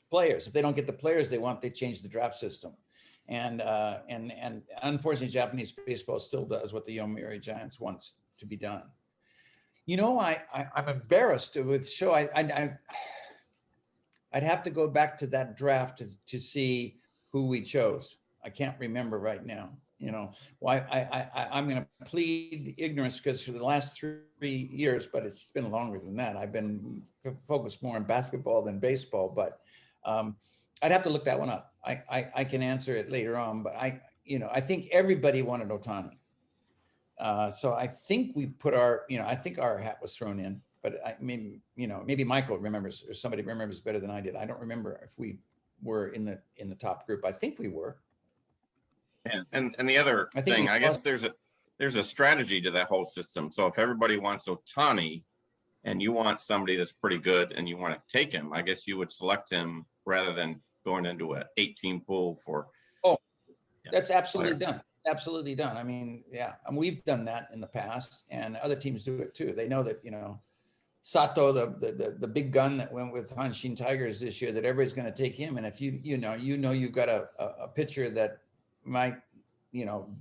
players. If they don't get the players they want, they change the draft system. And unfortunately, Japanese baseball still does what the Yomiuri Giants wants to be done. I'm embarrassed with Show. I'd have to go back to that draft to see who we chose. I can't remember right now. Why I'm going to plead ignorance because for the last 3 years, but it's been longer than that, I've been focused more on basketball than baseball. But I'd have to look that one up. I can answer it later on, but I think everybody wanted Ohtani. So I think we put I think our hat was thrown in, but maybe Michael remembers or somebody remembers better than I did. I don't remember if we were in the top group. I think we were. And the other thing, I guess there's a strategy to that whole system. So if everybody wants Ohtani and you want somebody that's pretty good and you want to take him, I guess you would select him rather than going into an 8-team pool for. That's absolutely done. Absolutely done. And we've done that in the past, and other teams do it too. They know that, Sato, the big gun that went with Hanshin Tigers this year, that everybody's going to take him. And if you've got a pitcher that might,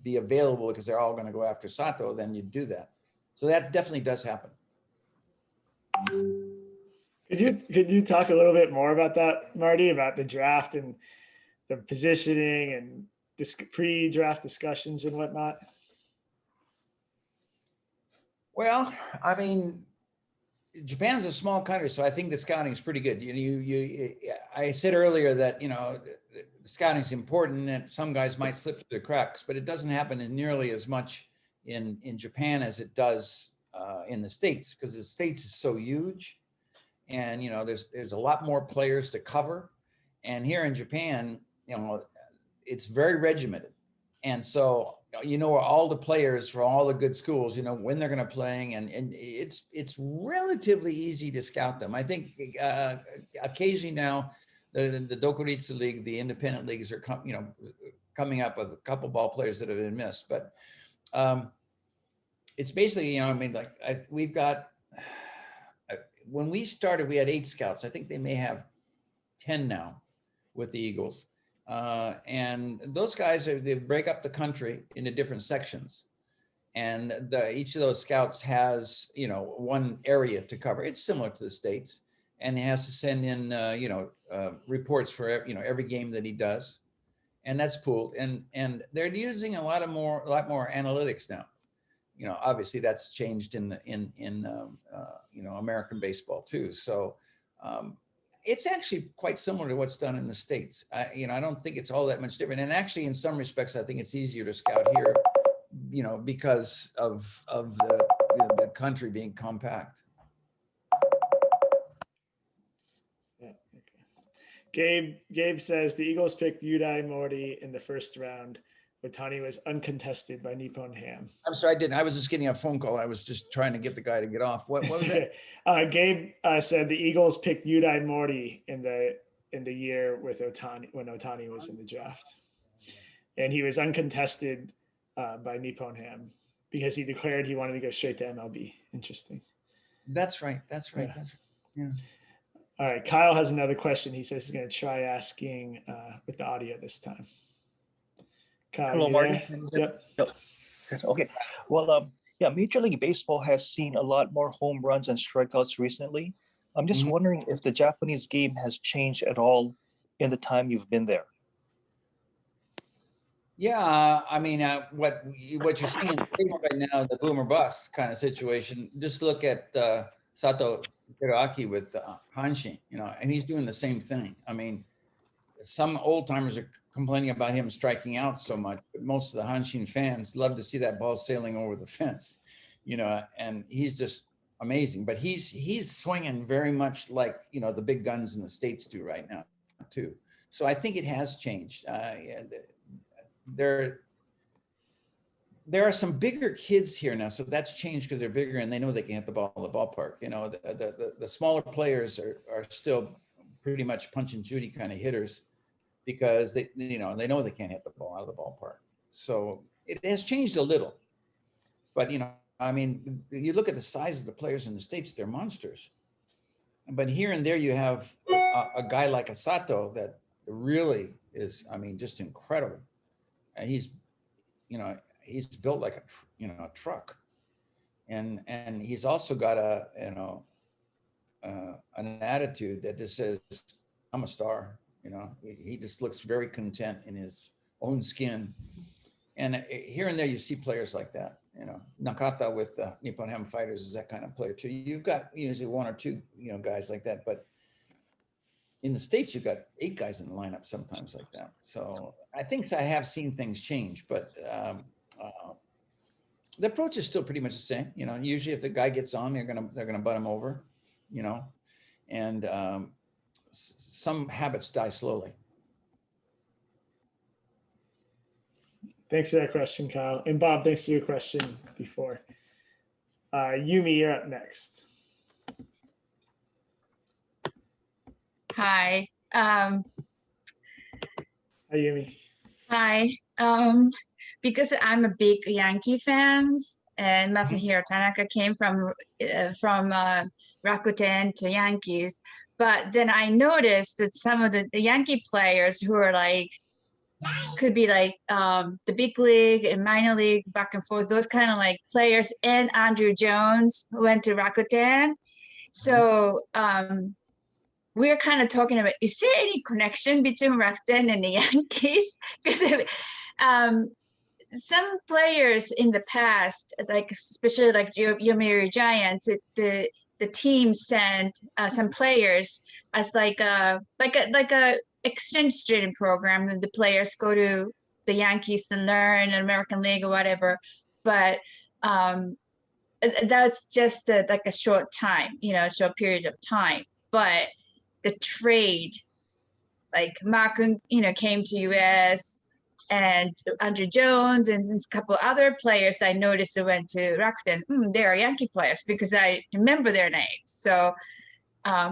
be available because they're all going to go after Sato, then you do that. So that definitely does happen. Could you talk a little bit more about that, Marty, about the draft and the positioning and pre-draft discussions and whatnot? Well, Japan's a small country, so I think the scouting is pretty good. I said earlier that scouting is important, and some guys might slip through the cracks, but it doesn't happen in nearly as much in Japan as it does in the States, because the States is so huge, and there's a lot more players to cover, and here in Japan, it's very regimented, and so all the players for all the good schools, when they're going to play, and it's relatively easy to scout them. I think occasionally now the Dokuritsu League, the independent leagues are coming up with a couple ball players that have been missed, but it's basically we've got when we started we had 8 scouts. I think they may have 10 now with the Eagles. And those guys they break up the country into different sections, and each of those scouts has one area to cover. It's similar to the States, and he has to send in reports for every game that he does, and that's pooled. And they're using a lot more analytics now. Obviously that's changed in American baseball too. So it's actually quite similar to what's done in the States. I don't think it's all that much different. And actually, in some respects, I think it's easier to scout here, because of the country being compact. Gabe says the Eagles picked Yudai Mori in the first round. Otani was uncontested by Nippon Ham. I'm sorry, I didn't. I was just getting a phone call. I was just trying to get the guy to get off. What was that? Gabe said the Eagles picked Yudai Mori in the year with Otani when Otani was in the draft, and he was uncontested by Nippon Ham because he declared he wanted to go straight to MLB. Interesting. That's right. That's right. Yeah. That's right. Yeah. All right. Kyle has another question. He says he's going to try asking with the audio this time. Kyle, Hello, Marty. Yep. Okay. Well, yeah, Major League Baseball has seen a lot more home runs and strikeouts recently. I'm just wondering if the Japanese game has changed at all in the time you've been there. Yeah, I mean, what you're seeing right now, the boom or bust kind of situation. Just look at Sato Hiroaki with Hanshin, and he's doing the same thing. I mean, some old timers are complaining about him striking out so much, but most of the Hanshin fans love to see that ball sailing over the fence, and he's just amazing. But he's swinging very much like the big guns in the States do right now, too. So I think it has changed. There are some bigger kids here now, so that's changed because they're bigger and they know they can hit the ball in the ballpark. The smaller players are still pretty much punch and Judy kind of hitters because they know they can't hit the ball out of the ballpark. So it has changed a little, but I mean, you look at the size of the players in the States, they're monsters. But here and there you have a guy like a Sato that really is, I mean, just incredible. And he's built like a truck, and he's also got an attitude that just says, I'm a star. He just looks very content in his own skin. And here and there you see players like that. Nakata with Nippon Ham Fighters is that kind of player too. You've got usually one or two guys like that, but in the States, you've got 8 guys in the lineup sometimes like that. So I think I have seen things change, but the approach is still pretty much the same. Usually if the guy gets on, they're gonna butt him over, and some habits die slowly. Thanks for that question, Kyle. And Bob, thanks for your question before. Yumi, you're up next. Hi. Hi, Yumi. Hi. Because I'm a big Yankee fan, and Masahiro Tanaka came from Rakuten to Yankees. But then I noticed that some of the Yankee players who are could be the big league and minor league, back and forth, those kind of players, and Andrew Jones went to Rakuten. So we're kind of talking about, is there any connection between Rakuten and the Yankees? Because some players in the past, especially Yomiuri Giants, the team sent some players as a exchange student program, and the players go to the Yankees to learn an American League or whatever. But that's just a short time, a short period of time. But the trade, Mark, came to US, and Andrew Jones and a couple other players I noticed that went to Rakuten. They are Yankee players because I remember their names. So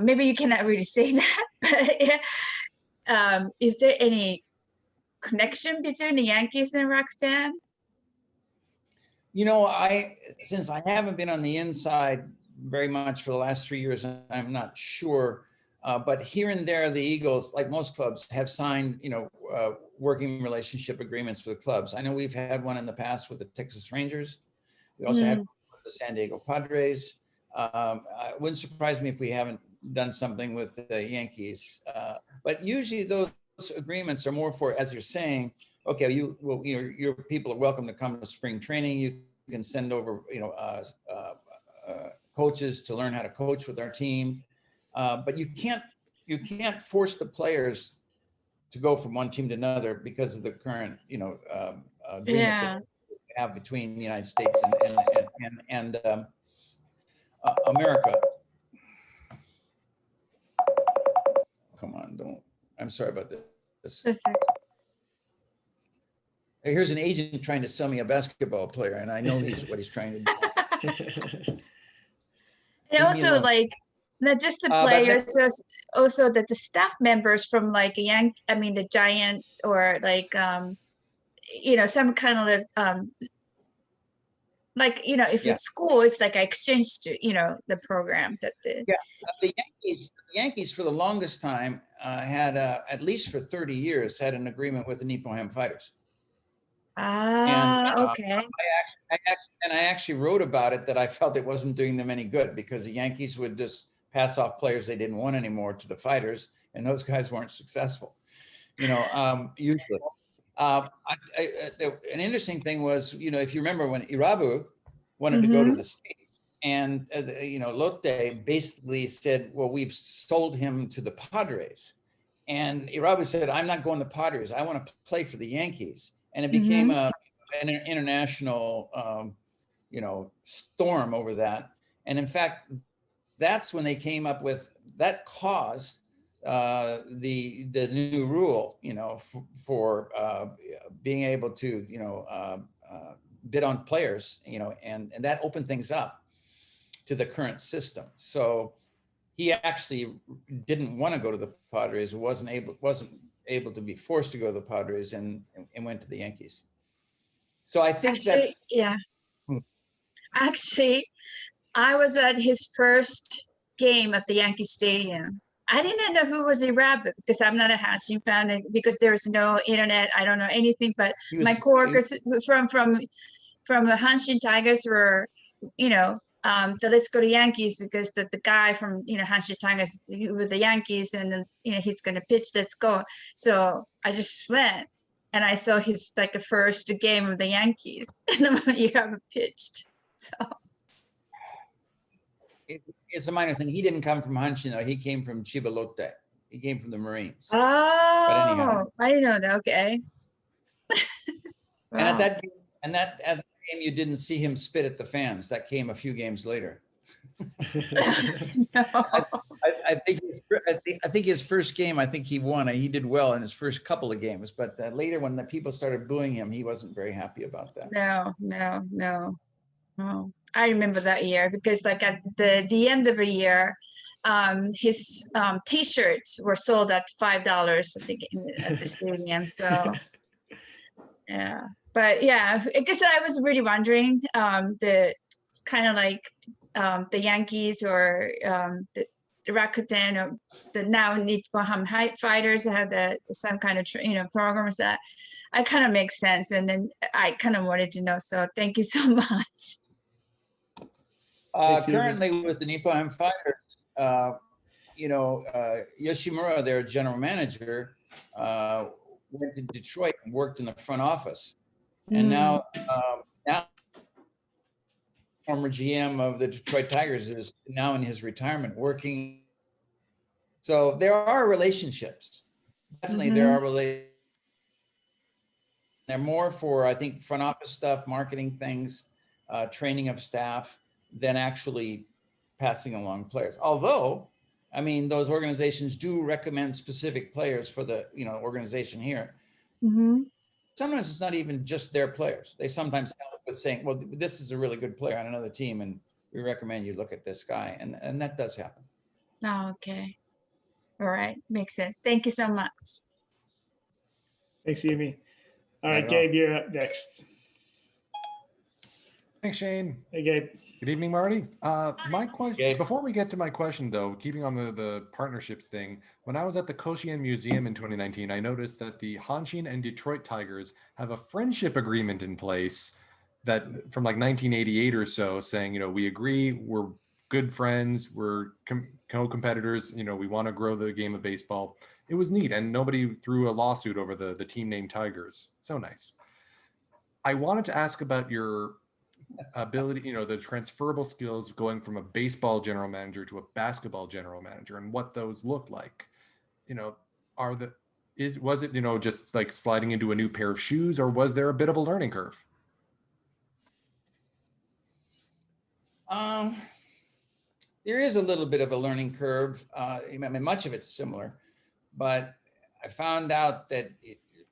maybe you cannot really say that, but is there any connection between the Yankees and Rakuten? Since I haven't been on the inside very much for the last 3 years, I'm not sure. But here and there, the Eagles, like most clubs, have signed, working relationship agreements with clubs. I know we've had one in the past with the Texas Rangers. We also had the San Diego Padres. It wouldn't surprise me if we haven't done something with the Yankees. But usually those agreements are more for, as you're saying, okay, your people are welcome to come to spring training. You can send over, coaches to learn how to coach with our team. But you can't force the players to go from one team to another because of the current, agreement that we have between the United States and America. Come on, I'm sorry about this. Here's an agent trying to sell me a basketball player, and I know what he's trying to do. And also like not just the players, also that the staff members from like the Giants or like some kind of if it's school, it's like an exchange the program that the Yankees for the longest time had at least for 30 years had an agreement with the Nippon Fighters. Okay. I actually wrote about it that I felt it wasn't doing them any good because the Yankees would just pass off players they didn't want anymore to the fighters, and those guys weren't successful. Usually. An interesting thing was, if you remember when Irabu wanted to go to the States, and Lotte basically said, "Well, we've sold him to the Padres," and Irabu said, "I'm not going to Padres. I want to play for the Yankees," and it became an international, storm over that. And in fact, that's when they came up with that caused the new rule, for being able to, bid on players, and that opened things up to the current system. So he actually didn't want to go to the Padres, wasn't able to be forced to go to the Padres, and went to the Yankees. So I think Actually, I was at his first game at the Yankee Stadium. I didn't know who was Irabu because I'm not a Hanshin fan, because there was no internet. I don't know anything, but my coworkers from the Hanshin Tigers were, the let's go to Yankees, because the guy from Hanshin Tigers with the Yankees, and then he's gonna pitch. Let's go. So I just went, and I saw his the first game of the Yankees, and then Irabu pitched. So. It's a minor thing. He didn't come from Hanshin, though. He came from Chiba Lotte. He came from the Marines. Oh, but anyhow, I didn't know that. Okay. Wow. And at that game, you didn't see him spit at the fans. That came a few games later. No. I think his first game, he won. He did well in his first couple of games, but later when the people started booing him, he wasn't very happy about that. No. Oh, I remember that year, because at the end of the year, his T-shirts were sold at $5, I think, at the stadium. So yeah, but yeah, I guess I was really wondering the kind of the Yankees or the Rakuten, or the now Nippon Fighters have some kind of programs that I kind of makes sense, and then I kind of wanted to know. So thank you so much. Currently with the Nippon Fighters, Yoshimura, their general manager, went to Detroit and worked in the front office, and now former GM of the Detroit Tigers is now in his retirement working. So there are relationships. Definitely, there are relationships. They're more for, I think, front office stuff, marketing things, training of staff, than actually passing along players. Although, those organizations do recommend specific players for the organization here. Sometimes it's not even just their players. They sometimes help with saying, well, this is a really good player on another team, and we recommend you look at this guy. And that does happen. Oh, okay. All right. Makes sense. Thank you so much. Thanks, Yumi. All right, Gabe, you're up next. Thanks, Shane. Hey, Gabe. Good evening, Marty. My question, before we get to my question, though, keeping on the partnerships thing, when I was at the Koshien Museum in 2019, I noticed that the Hanshin and Detroit Tigers have a friendship agreement in place that from 1988 or so, saying, we agree, we're good friends, we're co-competitors, we want to grow the game of baseball. It was neat, and nobody threw a lawsuit over the team name Tigers. So nice. I wanted to ask about your ability, the transferable skills going from a baseball general manager to a basketball general manager, and what those look like. Was it just like sliding into a new pair of shoes, or was there a bit of a learning curve? There is a little bit of a learning curve. Much of it's similar, but I found out that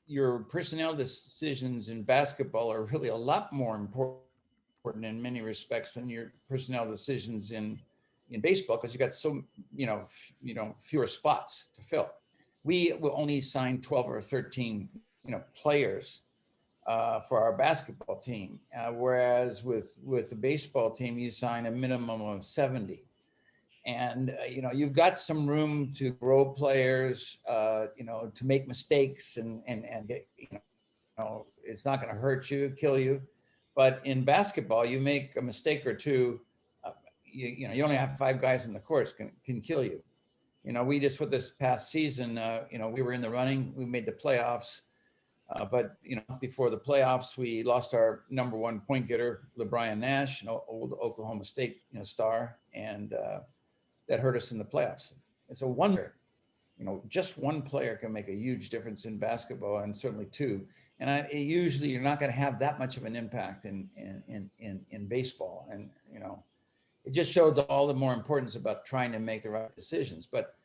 your personnel decisions in basketball are really a lot more important in many respects than your personnel decisions in baseball, because you got so fewer spots to fill. We will only sign 12 or 13 players for our basketball team, whereas with the baseball team you sign a minimum of 70. And you've got some room to grow players, to make mistakes, and it's not going to hurt you, kill you. But in basketball, you make a mistake or two, you only have 5 guys in the courts can kill you. We just, with this past season, we were in the running, we made the playoffs, but before the playoffs, we lost our number 1 point getter, LeBron Nash, old Oklahoma State star, and that hurt us in the playoffs. And so just one player can make a huge difference in basketball, and certainly 2. And usually you're not going to have that much of an impact in baseball. And it just showed all the more importance about trying to make the right decisions. But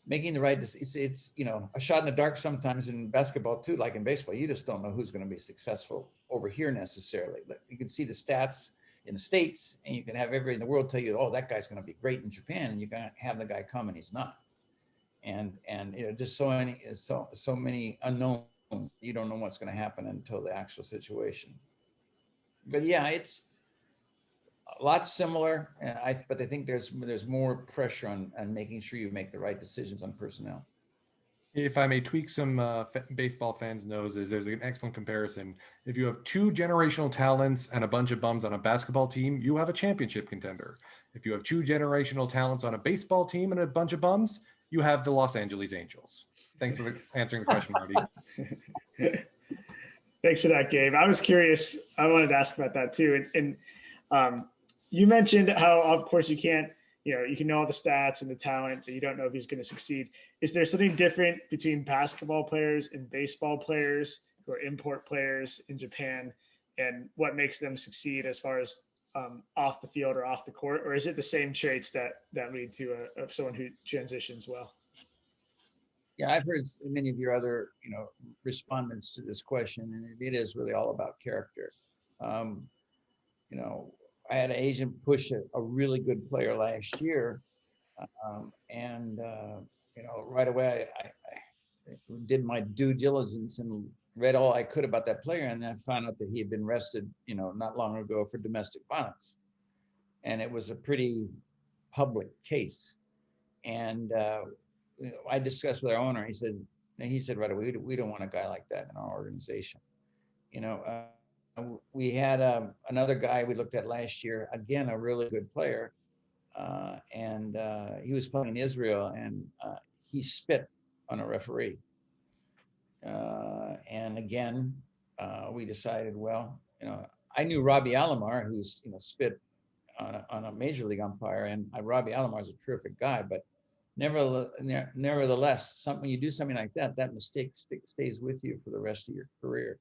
making the right decisions, it's a shot in the dark sometimes in basketball too, like in baseball. You just don't know who's going to be successful over here necessarily. You can see the stats in the States, and you can have everybody in the world tell you, oh, that guy's going to be great in Japan, and you can have the guy come and he's not. And just so many unknowns. You don't know what's going to happen until the actual situation. But yeah, it's a lot similar. But I think there's more pressure on making sure you make the right decisions on personnel. If I may tweak some baseball fans' noses, there's an excellent comparison. If you have 2 generational talents and a bunch of bums on a basketball team, you have a championship contender. If you have 2 generational talents on a baseball team and a bunch of bums, you have the Los Angeles Angels. Thanks for answering the question, Marty. Thanks for that, Gabe. I was curious. I wanted to ask about that too. And you mentioned how, of course, you can't, you can know all the stats and the talent, but you don't know if he's going to succeed. Is there something different between basketball players and baseball players who are import players in Japan, and what makes them succeed as far as off the field or off the court? Or is it the same traits that lead to someone who transitions well? Yeah, I've heard many of your other, respondents to this question, and it is really all about character. I had an agent push a really good player last year, right away I did my due diligence and read all I could about that player, and then I found out that he had been arrested, not long ago for domestic violence, and it was a pretty public case, and I discussed with our owner. He said right away, we don't want a guy like that in our organization. We had another guy we looked at last year, again, a really good player, and he was playing in Israel, and he spit on a referee. And again, we decided, well, I knew Robbie Alomar, who's spit on a major league umpire, and Robbie Alomar is a terrific guy, but nevertheless, when you do something like that, that mistake stays with you for the rest of your career.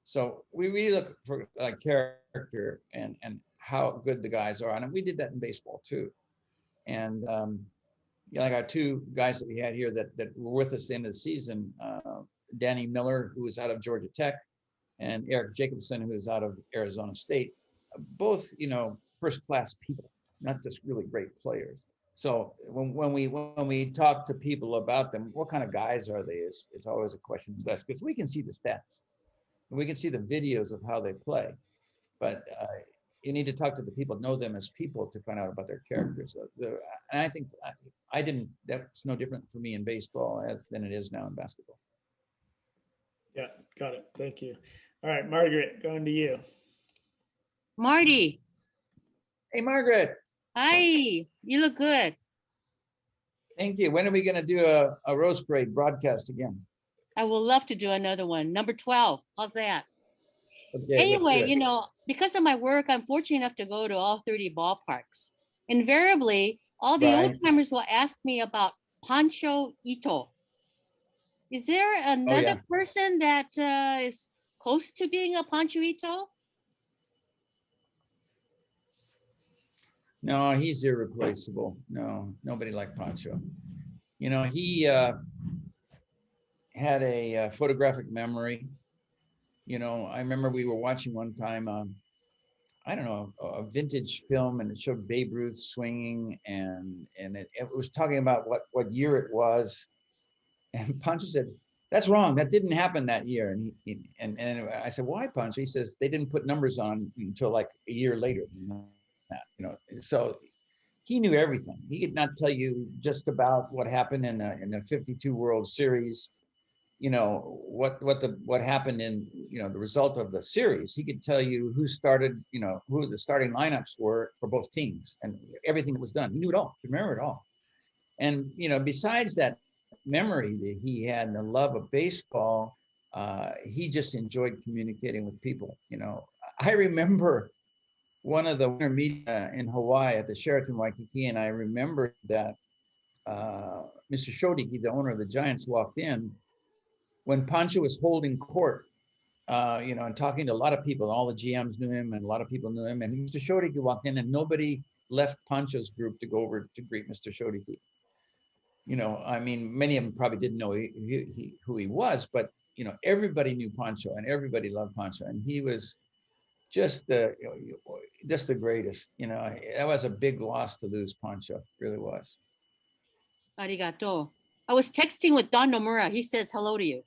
So we really look for character and how good the guys are, and we did that in baseball too. And like our 2 guys that we had here that were with us at the end of the season, Danny Miller, who was out of Georgia Tech, and Eric Jacobson, who is out of Arizona State, both first-class people, not just really great players. So when we talk to people about them, what kind of guys are they? It's always a question to ask, because we can see the stats and we can see the videos of how they play, but you need to talk to the people, know them as people, to find out about their characters. And I think that's no different for me in baseball than it is now in basketball. Yeah, got it. Thank you. All right, Margaret, going to you. Marty. Hey, Margaret. Hi, you look good. Thank you. When are we going to do a roast parade broadcast again? I would love to do another one. Number 12. How's that? Okay, anyway, because of my work, I'm fortunate enough to go to all 30 ballparks. Invariably, all the old timers will ask me about Pancho Ito. Is there another person that is close to being a Pancho Ito? No, he's irreplaceable. No, nobody like Pancho. had a photographic memory. You know, I remember we were watching one time, I don't know, a vintage film, and it showed Babe Ruth swinging, and it was talking about what year it was. And Pancho said, "That's wrong. That didn't happen that year." And I said, "Why, Pancho?" He says, "They didn't put numbers on until like a year later." So he knew everything. He could not tell you just about what happened in a 52 World Series. You know what happened in the result of the series. He could tell you who started, who the starting lineups were for both teams and everything that was done. He knew it all. He remembered it all. And besides that memory that he had and the love of baseball, he just enjoyed communicating with people. I remember one of the winter media in Hawaii at the Sheraton Waikiki, and I remember that Mr. Shodiki, the owner of the Giants, walked in when Pancho was holding court, and talking to a lot of people. All the GMs knew him, and a lot of people knew him. And Mr. Shodiki walked in, and nobody left Pancho's group to go over to greet Mr. Shodiki. I mean, many of them probably didn't know who he was, but everybody knew Pancho, and everybody loved Pancho, and he was just the greatest. That was a big loss to lose Pancho. It really was. Arigato. I was texting with Don Nomura. He says hello to you.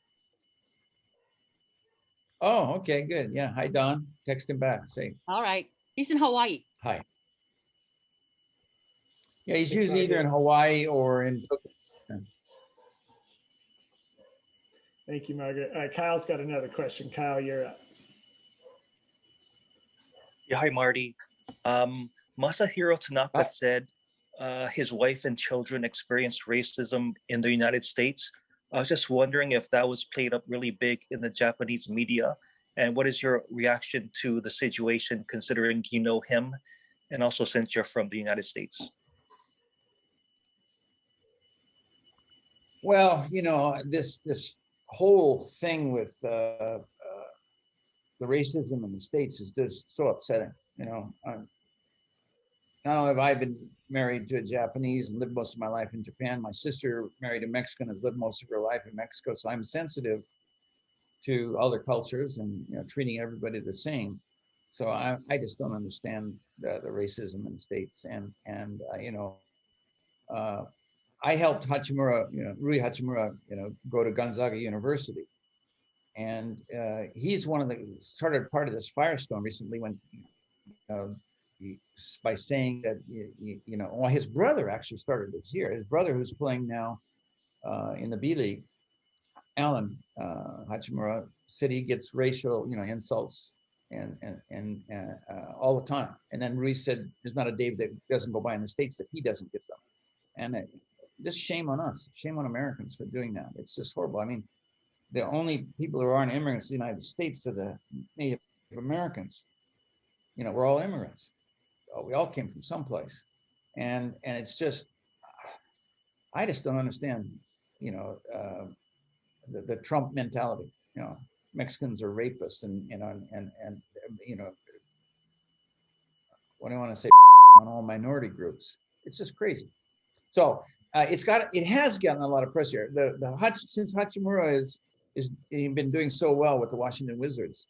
Oh, okay, good. Yeah, hi Don. Text him back. Say. All right. He's in Hawaii. Hi. Yeah, he's usually either in Hawaii or in. Thank you, Margaret. All right, Kyle's got another question. Kyle, you're up. Yeah, hi, Marty. Masahiro Tanaka said his wife and children experienced racism in the United States. I was just wondering if that was played up really big in the Japanese media, and what is your reaction to the situation, considering you know him, and also since you're from the United States? Well, this whole thing with the racism in the States is just so upsetting. Not only have I been married to a Japanese and lived most of my life in Japan, my sister married a Mexican, has lived most of her life in Mexico. So I'm sensitive to other cultures and treating everybody the same. So I just don't understand the racism in the States. And I helped Hachimura, Rui Hachimura, go to Gonzaga University. And he's one of the started part of this firestorm recently when by saying that well, his brother actually started this year. His brother, who's playing now in the B League, Alan Hachimura, said he gets racial insults and all the time. And then Rui said there's not a day that doesn't go by in the States that he doesn't get them. And just shame on us, shame on Americans for doing that. It's just horrible. I mean, the only people who aren't immigrants in the United States are the Native Americans. We're all immigrants. We all came from someplace. And it's just, I just don't understand, the Trump mentality. Mexicans are rapists and what do I want to say on all minority groups? It's just crazy. So it has gotten a lot of press here. Since Hachimura is been doing so well with the Washington Wizards,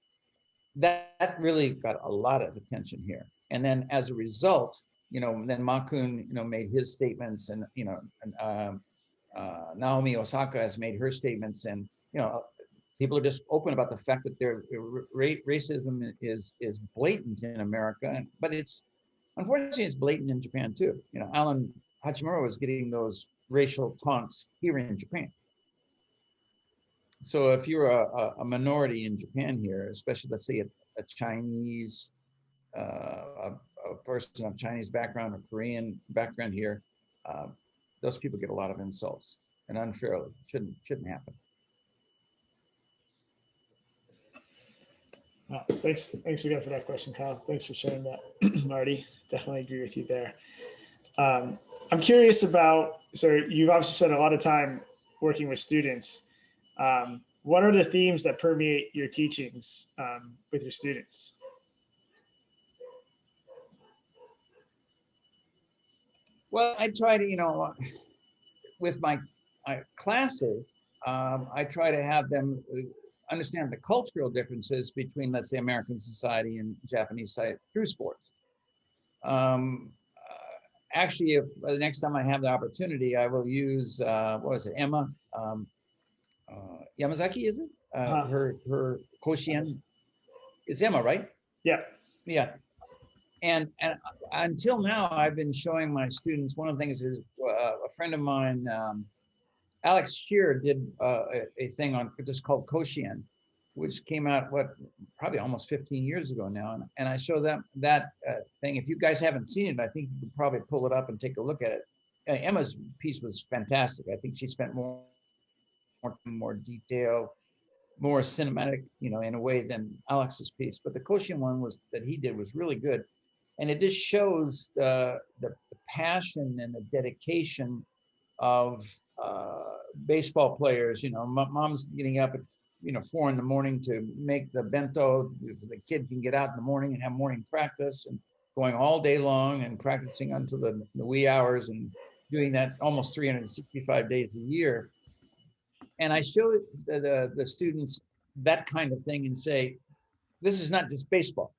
that really got a lot of attention here. And then as a result, then Makun, made his statements, and Naomi Osaka has made her statements, and people are just open about the fact that their racism is blatant in America, but unfortunately it's blatant in Japan too. Alan Hachimura was getting those racial taunts here in Japan. So if you're a minority in Japan here, especially let's say a Chinese, a person of Chinese background or Korean background here, those people get a lot of insults, and unfairly. Shouldn't happen. Thanks again for that question, Kyle. Thanks for sharing that, Marty. Definitely agree with you there. I'm curious about, so you've obviously spent a lot of time working with students. What are the themes that permeate your teachings with your students? Well, I try to, with my classes, I try to have them understand the cultural differences between, let's say, American society and Japanese society through sports. Actually, if the next time I have the opportunity, I will use what was it, Emma Yamazaki, is it? Her Koshien. It's Emma, right? Yeah. Yeah. And until now, I've been showing my students. One of the things is a friend of mine, Alex Shearer, did a thing on just called Koshien, which came out probably almost 15 years ago now. And I show them that thing. If you guys haven't seen it, I think you could probably pull it up and take a look at it. Emma's piece was fantastic. I think she spent more detail, more cinematic, in a way than Alex's piece. But the Koshien one that he did was really good. And it just shows the passion and the dedication of baseball players. Mom's getting up at 4 a.m. to make the bento. The kid can get out in the morning and have morning practice, and going all day long and practicing until the wee hours, and doing that almost 365 days a year. And I show the students that kind of thing and say, this is not just baseball.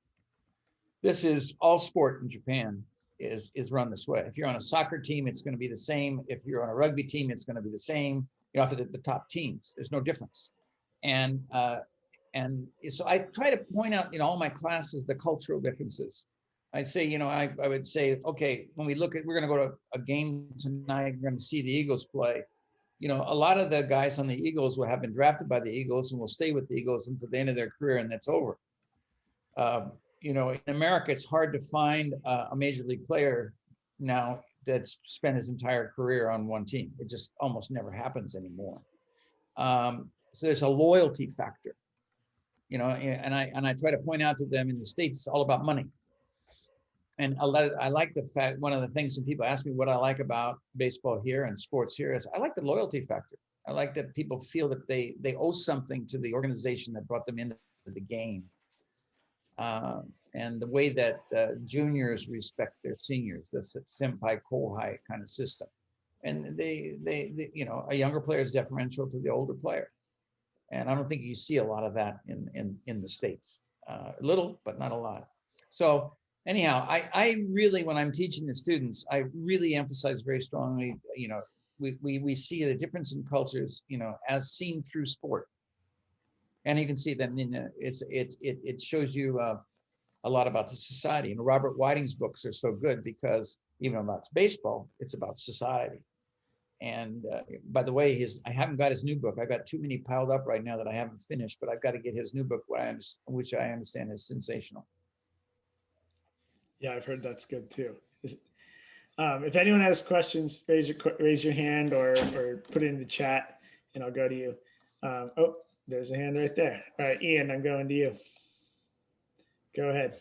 This is all sport in Japan is run this way. If you're on a soccer team, it's going to be the same. If you're on a rugby team, it's going to be the same. For the top teams, there's no difference. And so I try to point out in all my classes the cultural differences. I say, I would say, okay, when we're going to go to a game tonight, we're going to see the Eagles play. A lot of the guys on the Eagles will have been drafted by the Eagles and will stay with the Eagles until the end of their career, and that's over. In America, it's hard to find a major league player now that's spent his entire career on one team. It just almost never happens anymore. So there's a loyalty factor, and I try to point out to them, in the States, it's all about money. And I like the fact, one of the things when people ask me what I like about baseball here and sports here is I like the loyalty factor. I like that people feel that they owe something to the organization that brought them into the game. And the way that juniors respect their seniors, the senpai kohai kind of system. And they a younger player is deferential to the older player. And I don't think you see a lot of that in the States. A little, but not a lot. So anyhow, I really, when I'm teaching the students, I really emphasize very strongly, we see the difference in cultures, as seen through sport. And you can see that it shows you a lot about the society. And Robert Whiting's books are so good because even though it's baseball, it's about society. And by the way, I haven't got his new book. I got too many piled up right now that I haven't finished, but I've got to get his new book, which I understand is sensational. Yeah, I've heard that's good too. If anyone has questions, raise your hand or put it in the chat, and I'll go to you. Oh, there's a hand right there. All right, Ian, I'm going to you. Go ahead.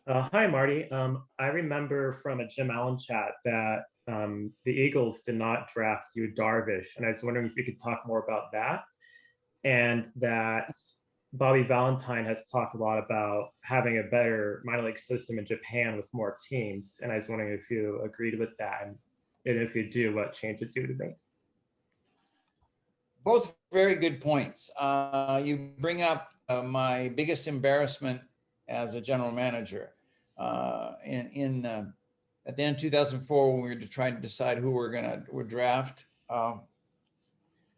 Hi, Marty. I remember from a Jim Allen chat that the Eagles did not draft you Darvish, and I was wondering if you could talk more about that, and that Bobby Valentine has talked a lot about having a better minor league system in Japan with more teams, and I was wondering if you agreed with that, and if you do, what changes you would make. Both very good points. You bring up my biggest embarrassment as a general manager. At the end of 2004, when we were trying to decide who we're draft,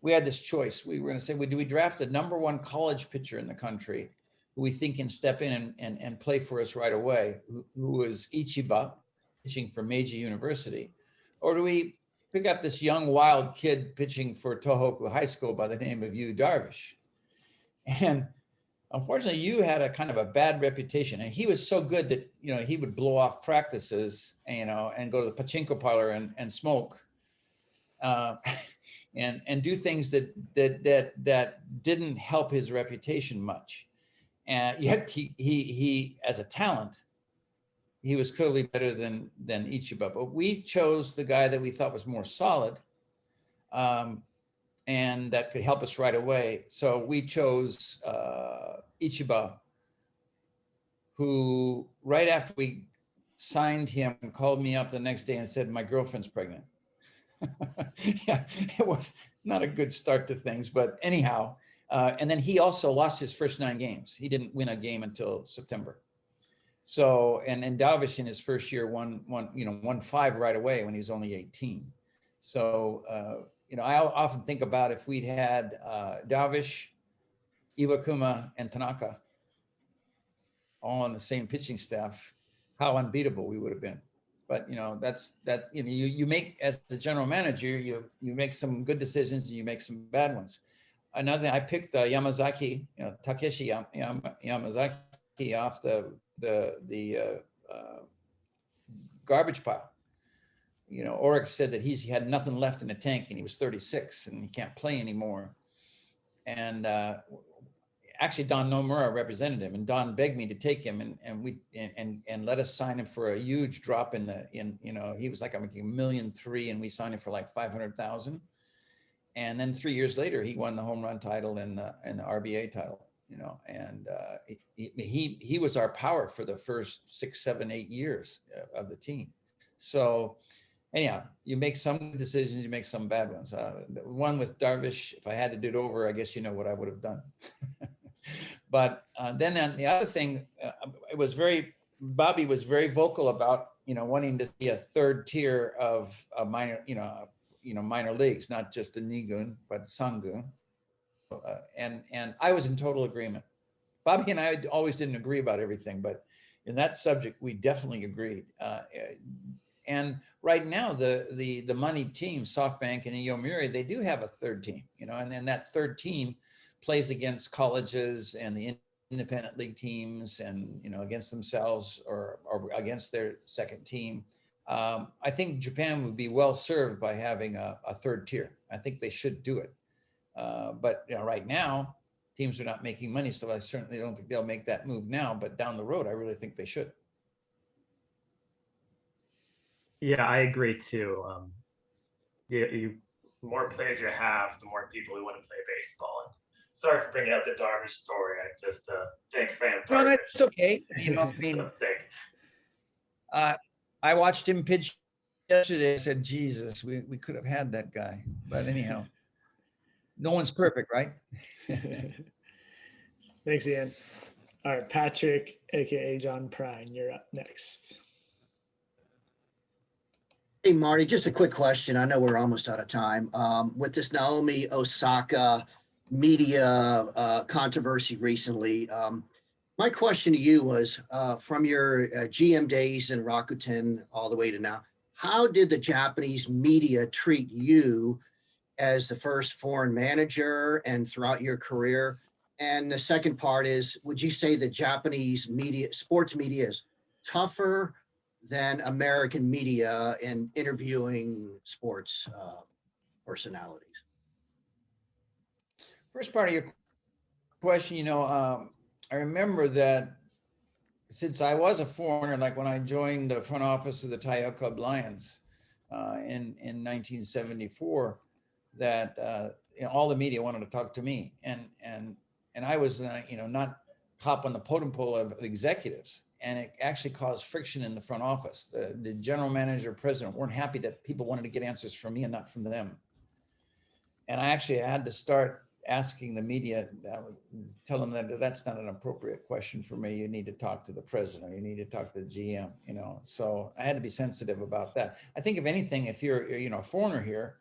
we had this choice. We were going to say, do we draft the #1 college pitcher in the country who we think can step in and play for us right away, who was Ichiba, pitching for Meiji University, or do we pick up this young, wild kid pitching for Tohoku High School by the name of Yu Darvish? And unfortunately, Yu had a kind of a bad reputation, and he was so good that he would blow off practices, and go to the pachinko parlor and smoke, and do things that didn't help his reputation much. And yet he as a talent, he was clearly better than Ichiba. But we chose the guy that we thought was more solid, and that could help us right away. So we chose Ichiba, who right after we signed him called me up the next day and said, my girlfriend's pregnant. Yeah, it was not a good start to things, but anyhow, and then he also lost his first 9 games. He didn't win a game until September. So, and Darvish in his first year won 5 right away when he was only 18. So, I often think about if we'd had Darvish, Iwakuma, and Tanaka all on the same pitching staff, how unbeatable we would have been. But you make, as the general manager, you make some good decisions and you make some bad ones. Another thing, I picked Yamazaki, Takeshi Yamazaki off the garbage pile. Oryx said that he had nothing left in the tank and he was 36 and he can't play anymore. And actually Don Nomura represented him, and Don begged me to take him and let us sign him for a huge drop he was like, I'm making $1.3 million, and we signed him for like 500,000. And then 3 years later, he won the home run title and the RBA title, and he was our power for the first 6, 7, 8 years of the team. So anyhow, you make some decisions, you make some bad ones. The one with Darvish, if I had to do it over, I guess what I would have done. But then on the other thing, Bobby was very vocal about, wanting to see a third tier of minor leagues, not just the Nigun, but Sangun. And I was in total agreement. Bobby and I always didn't agree about everything, but in that subject, we definitely agreed. And right now, the moneyed teams, SoftBank and Yomiuri, they do have a third team, and then that third team plays against colleges and the independent league teams, and against themselves or against their second team. I think Japan would be well served by having a third tier. I think they should do it. But right now, teams are not making money, so I certainly don't think they'll make that move now. But down the road, I really think they should. Yeah, I agree too. You more players you have, the more people who want to play baseball. And sorry for bringing up the Darvish story. I just big fan of Darvish. No, that's okay. I watched him pitch yesterday. I said, Jesus, we could have had that guy. But anyhow, no one's perfect, right? Thanks, Ian. All right, Patrick, aka John Prine, you're up next. Hey, Marty, just a quick question. I know we're almost out of time. With this Naomi Osaka media controversy recently, my question to you was, from your GM days in Rakuten all the way to now, how did the Japanese media treat you as the first foreign manager and throughout your career? And the second part is, would you say the Japanese media, sports media, is tougher than American media in interviewing sports personalities? First part of your question, I remember that since I was a foreigner, like when I joined the front office of the Tohoku Lions in 1974, that all the media wanted to talk to me, and I was not top on the totem pole of executives. And it actually caused friction in the front office. The general manager, president weren't happy that people wanted to get answers from me and not from them. And I actually had to start asking the media, tell them that that's not an appropriate question for me. You need to talk to the president, or you need to talk to the GM, So I had to be sensitive about that. I think if anything, if you're a foreigner here,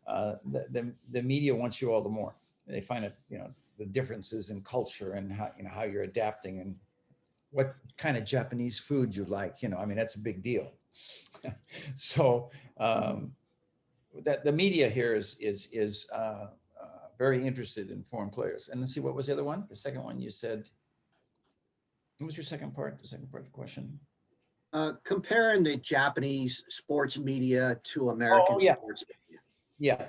the media wants you all the more. They find it, the differences in culture and how you're adapting and what kind of Japanese food you like, that's a big deal. So that the media here is very interested in foreign players. And let's see, what was the other one? The second one you said, what was your second part? The second part of the question? Comparing the Japanese sports media to American sports media. Yeah.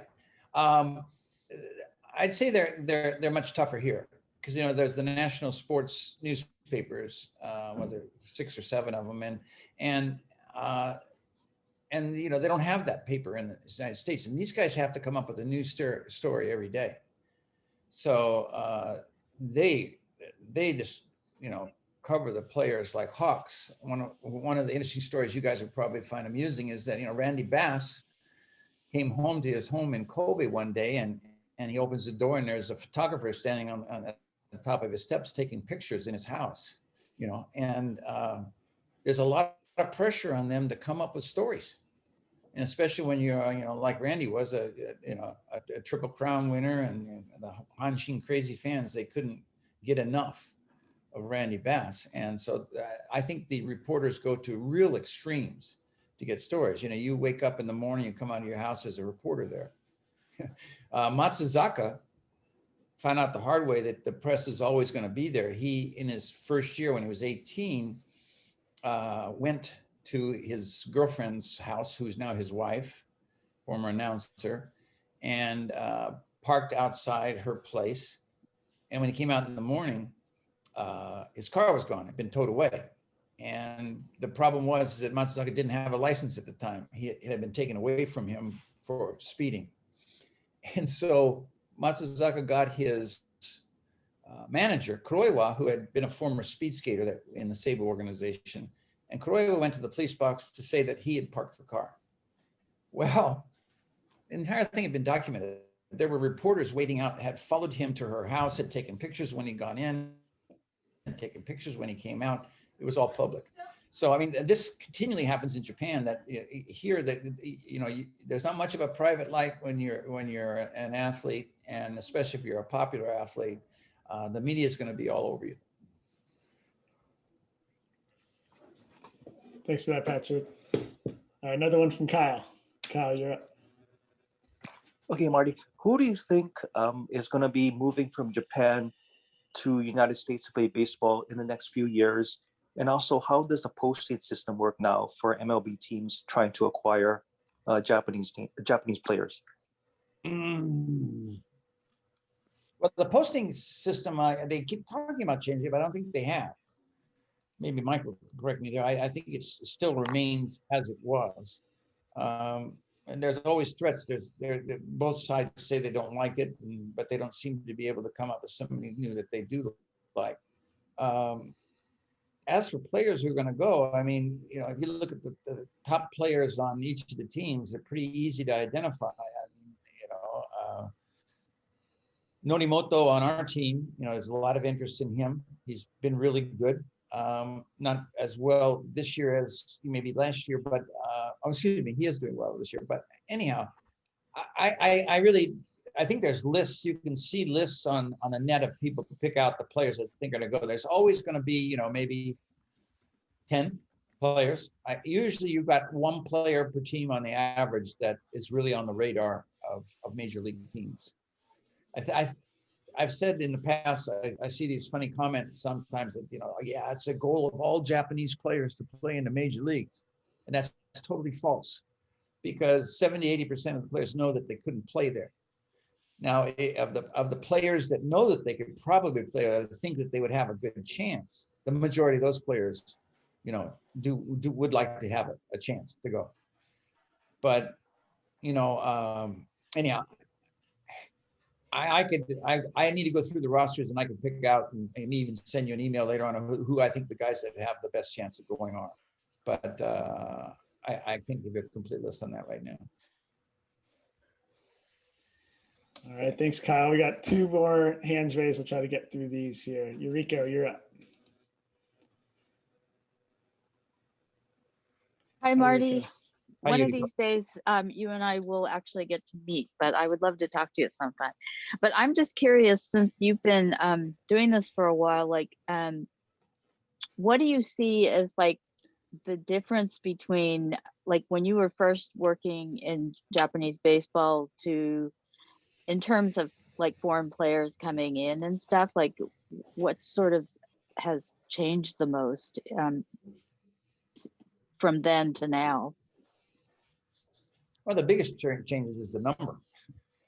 I'd say they're much tougher here because, there's the national sports newspapers, whether 6 or 7 of them, and they don't have that paper in the United States, and these guys have to come up with a new story every day. So they just cover the players like hawks. One of the interesting stories you guys would probably find amusing is that Randy Bass, came home to his home in Kobe one day, and he opens the door, and there's a photographer standing on the top of his steps taking pictures in his house, you know, and there's a lot of pressure on them to come up with stories. And especially when you're, you know, like Randy was a Triple Crown winner, and the Hanshin crazy fans, they couldn't get enough of Randy Bass. And so I think the reporters go to real extremes to get stories. You know, you wake up in the morning, you come out of your house, there's a reporter there. Matsuzaka found out the hard way that the press is always going to be there. He, in his first year when he was 18, went to his girlfriend's house, who's now his wife, former announcer, and parked outside her place. And when he came out in the morning, his car was gone. It had been towed away. And the problem was that Matsuzaka didn't have a license at the time. It had been taken away from him for speeding. And so Matsuzaka got his manager, Kuroiwa, who had been a former speed skater in the Seibu organization. And Kuroiwa went to the police box to say that he had parked the car. Well, the entire thing had been documented. There were reporters waiting out, had followed him to her house, had taken pictures when he'd gone in, and taken pictures when he came out. It was all public. So, I mean, this continually happens in Japan, that here, that, you know, there's not much of a private life when you're an athlete, and especially if you're a popular athlete, the media is going to be all over you. Thanks for that, Patrick. Another one from Kyle. Kyle, you're up. Okay, Marty, who do you think is going to be moving from Japan to United States to play baseball in the next few years? And also, how does the posting system work now for MLB teams trying to acquire Japanese players? Well, the posting system, they keep talking about changing it, but I don't think they have. Maybe Michael can correct me there. I think it still remains as it was. And there's always threats. Both sides say they don't like it, but they don't seem to be able to come up with something new that they do like. As for players who are going to go, I mean, you know, if you look at the top players on each of the teams, they're pretty easy to identify. I mean, you know, Norimoto on our team, you know, there's a lot of interest in him. He's been really good. Not as well this year as maybe last year, but excuse me, he is doing well this year. But anyhow, I think there's lists. You can see lists on a net of people to pick out the players that think are going to go. There's always going to be, you know, maybe 10 players. Usually you've got one player per team on the average that is really on the radar of major league teams. I've said in the past, I see these funny comments sometimes that, you know, yeah, it's a goal of all Japanese players to play in the major leagues. And that's totally false, because 70-80% of the players know that they couldn't play there. Now, of the players that know that they could probably play, I think that they would have a good chance. The majority of those players, you know, would like to have a chance to go. But, you know, anyhow, I need to go through the rosters, and I can pick out and even send you an email later on who I think the guys that have the best chance of going are. But I can't give you a complete list on that right now. All right, thanks, Kyle. We got two more hands raised. We'll try to get through these here. Yuriko, you're up. Hi, Marty. Yuriko. One of these days, you and I will actually get to meet, but I would love to talk to you at some time. But I'm just curious, since you've been doing this for a while, like, what do you see as like the difference between like when you were first working in Japanese baseball to in terms of like foreign players coming in and stuff, like what sort of has changed the most from then to now? Well, the biggest changes is the number.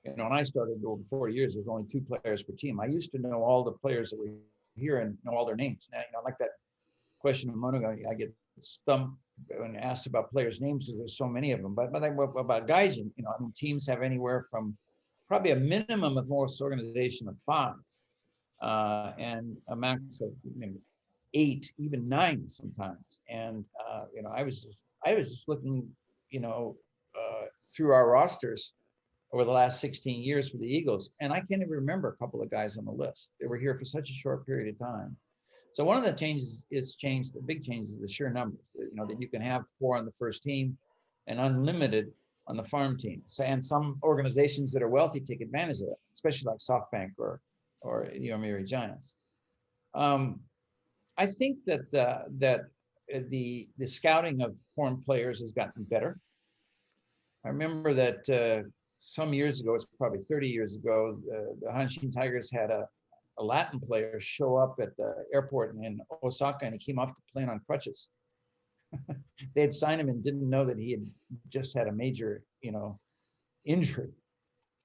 You know, when I started over 4 years, there's only 2 players per team. I used to know all the players that were here and know all their names. Now, you know, like that question a moment ago, I get stumped when asked about players' names because there's so many of them. But about guys, you know, I mean, teams have anywhere from probably a minimum of most organization of 5 and a max of maybe 8, even 9 sometimes. And you know, I was just looking, you know, through our rosters over the last 16 years for the Eagles, and I can't even remember a couple of guys on the list. They were here for such a short period of time. So one of the changes the big change is the sheer numbers, that you can have 4 on the first team and unlimited on the farm team. So, and some organizations that are wealthy take advantage of it, especially like SoftBank or the Yomiuri Giants. I think that the scouting of foreign players has gotten better. I remember that some years ago, it's probably 30 years ago, the Hanshin Tigers had a Latin player show up at the airport in Osaka, and he came off the plane on crutches. They had signed him and didn't know that he had just had a major, injury.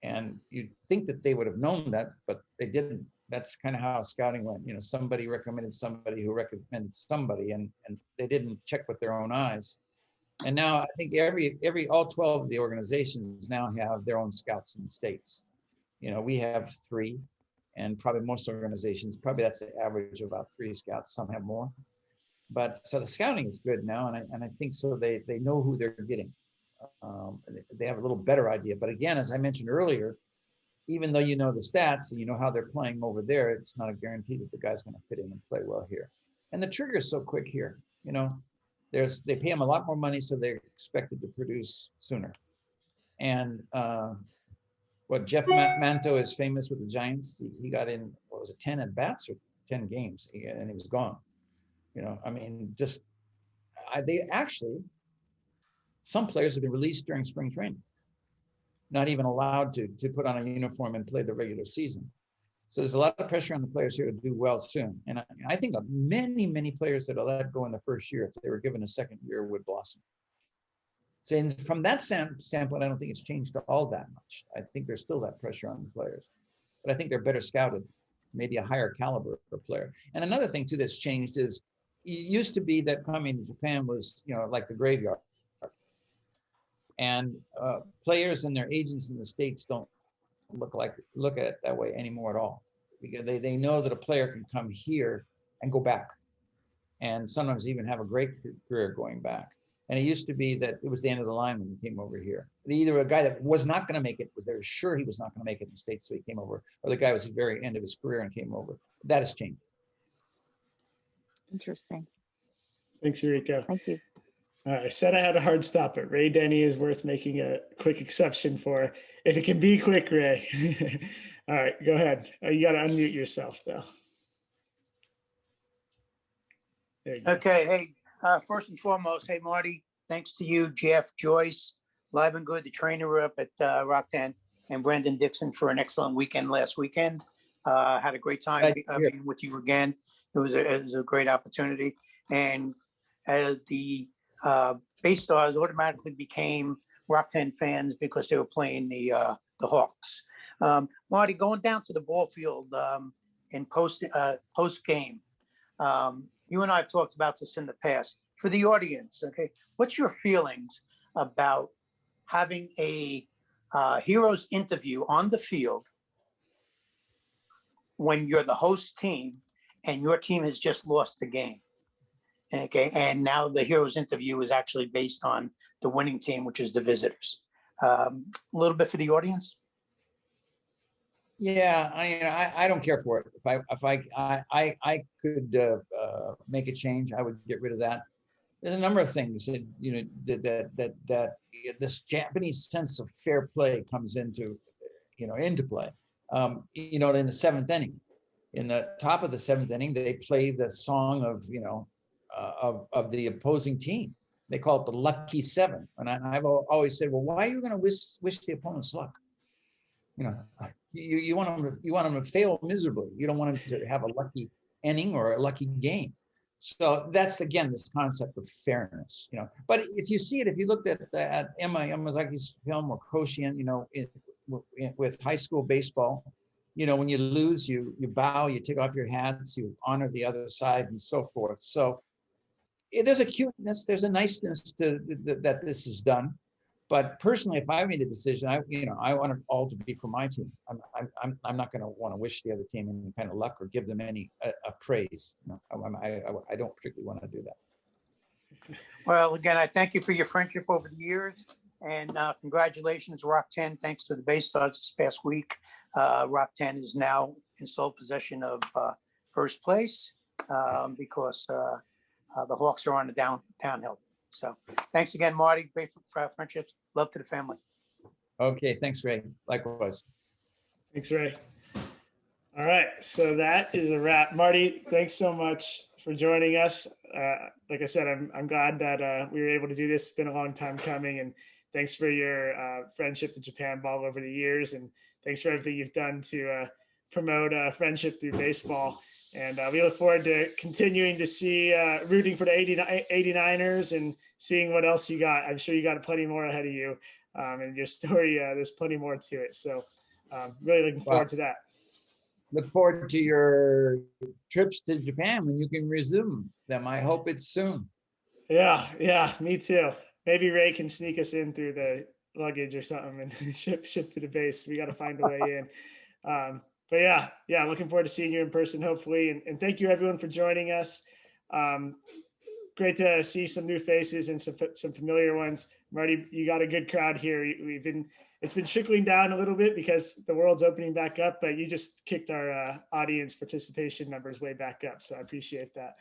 And you'd think that they would have known that, but they didn't. That's kind of how scouting went. Somebody recommended somebody who recommended somebody, and they didn't check with their own eyes. And now I think all 12 of the organizations now have their own scouts in the States. We have 3, and probably most organizations, probably that's the average of about 3 scouts. Some have more. But so the scouting is good now, and I think so they know who they're getting. They have a little better idea. But again, as I mentioned earlier, even though you know the stats and you know how they're playing over there, it's not a guarantee that the guy's going to fit in and play well here. And the trigger is so quick here. They pay him a lot more money, so they're expected to produce sooner. And Jeff Manto is famous with the Giants. He got in, 10 at bats or 10 games, and he was gone. Some players have been released during spring training, not even allowed to put on a uniform and play the regular season. So there's a lot of pressure on the players here to do well soon. And I think of many players that are let go in the first year, if they were given a second year, would blossom. So from that standpoint, I don't think it's changed all that much. I think there's still that pressure on the players, but I think they're better scouted, maybe a higher caliber of player. And another thing too that's changed is it used to be that coming to Japan was, like the graveyard. And players and their agents in the States don't look at it that way anymore at all, because they know that a player can come here and go back, and sometimes even have a great career going back. And it used to be that it was the end of the line when he came over here. Either a guy that was not going to make it, was there sure he was not going to make it in the States, so he came over, or the guy was at the very end of his career and came over. That has changed. Interesting. Thanks, Yuriko. Thank you. I said I had a hard stop, but Ray Denny is worth making a quick exception for. If it can be quick, Ray. All right, go ahead. You got to unmute yourself, though. There you go. Okay, hey, first and foremost, hey, Marty, thanks to you, Jeff, Joyce, Live and Good, the trainer up at Rakuten, and Brandon Dixon for an excellent weekend last weekend. Had a great time being with you again. It was a great opportunity. And the Bay Stars automatically became Rakuten fans because they were playing the Hawks. Marty, going down to the ball field in post game, you and I have talked about this in the past. For the audience, okay, what's your feelings about having a heroes interview on the field when you're the host team and your team has just lost the game? Okay, and now the heroes interview is actually based on the winning team, which is the visitors. A little bit for the audience. Yeah, I don't care for it. If I could make a change, I would get rid of that. There's a number of things that this Japanese sense of fair play comes into play. In the seventh inning, in the top of the seventh inning, they play the song of of the opposing team. They call it the lucky seven. And I've always said, well, why are you going to wish the opponent's luck? You want them to fail miserably. You don't want them to have a lucky inning or a lucky game. So that's, again, this concept of fairness, But if you see it, if you looked at Emma Yamazaki's film or Koshien, with high school baseball, when you lose, you bow, you take off your hats, you honor the other side, and so forth. So there's a cuteness, there's a niceness to that this is done. But personally, if I made a decision, I want it all to be for my team. I'm not going to want to wish the other team any kind of luck or give them any praise. I don't particularly want to do that. Well, again, I thank you for your friendship over the years, And congratulations, Rock 10. Thanks to the Bay Stars this past week. Rock 10 is now in sole possession of first place because the Hawks are on the downhill. So thanks again, Marty. Great friendships. Love to the family. Okay, thanks, Ray. Likewise. Thanks, Ray. All right, so that is a wrap. Marty, thanks so much for joining us. Like I said, I'm glad that we were able to do this. It's been a long time coming, and thanks for your friendship to JapanBall over the years, and thanks for everything you've done to promote friendship through baseball. And we look forward to continuing to see, rooting for the 89ers and seeing what else you got. I'm sure you got plenty more ahead of you. And your story, there's plenty more to it. So really looking forward to that. Look forward to your trips to Japan when you can resume them. I hope it's soon. Yeah, me too. Maybe Ray can sneak us in through the luggage or something and ship to the base. We got to find a way in. But yeah, looking forward to seeing you in person, hopefully. And thank you everyone for joining us. Great to see some new faces and some familiar ones. Marty, you got a good crowd here. It's been trickling down a little bit because the world's opening back up, but you just kicked our audience participation numbers way back up. So I appreciate that.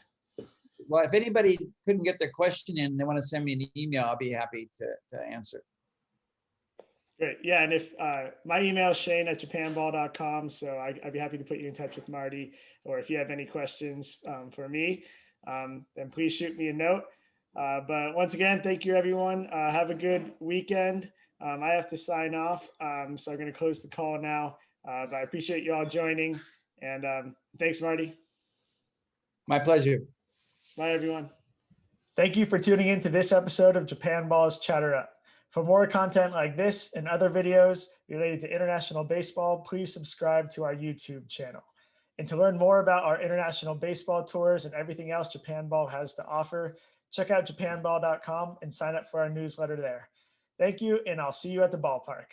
Well, if anybody couldn't get their question in, they want to send me an email, I'll be happy to answer. Great. Yeah. And if my email is shane@japanball.com. So I'd be happy to put you in touch with Marty, or if you have any questions for me, then please shoot me a note. But once again, thank you, everyone. Have a good weekend. I have to sign off, so I'm going to close the call now. But I appreciate you all joining, and thanks, Marty. My pleasure. Bye, everyone. Thank you for tuning in to this episode of JapanBall's Chatter Up. For more content like this and other videos related to international baseball, please subscribe to our YouTube channel. And to learn more about our international baseball tours and everything else JapanBall has to offer, check out japanball.com and sign up for our newsletter there. Thank you, and I'll see you at the ballpark.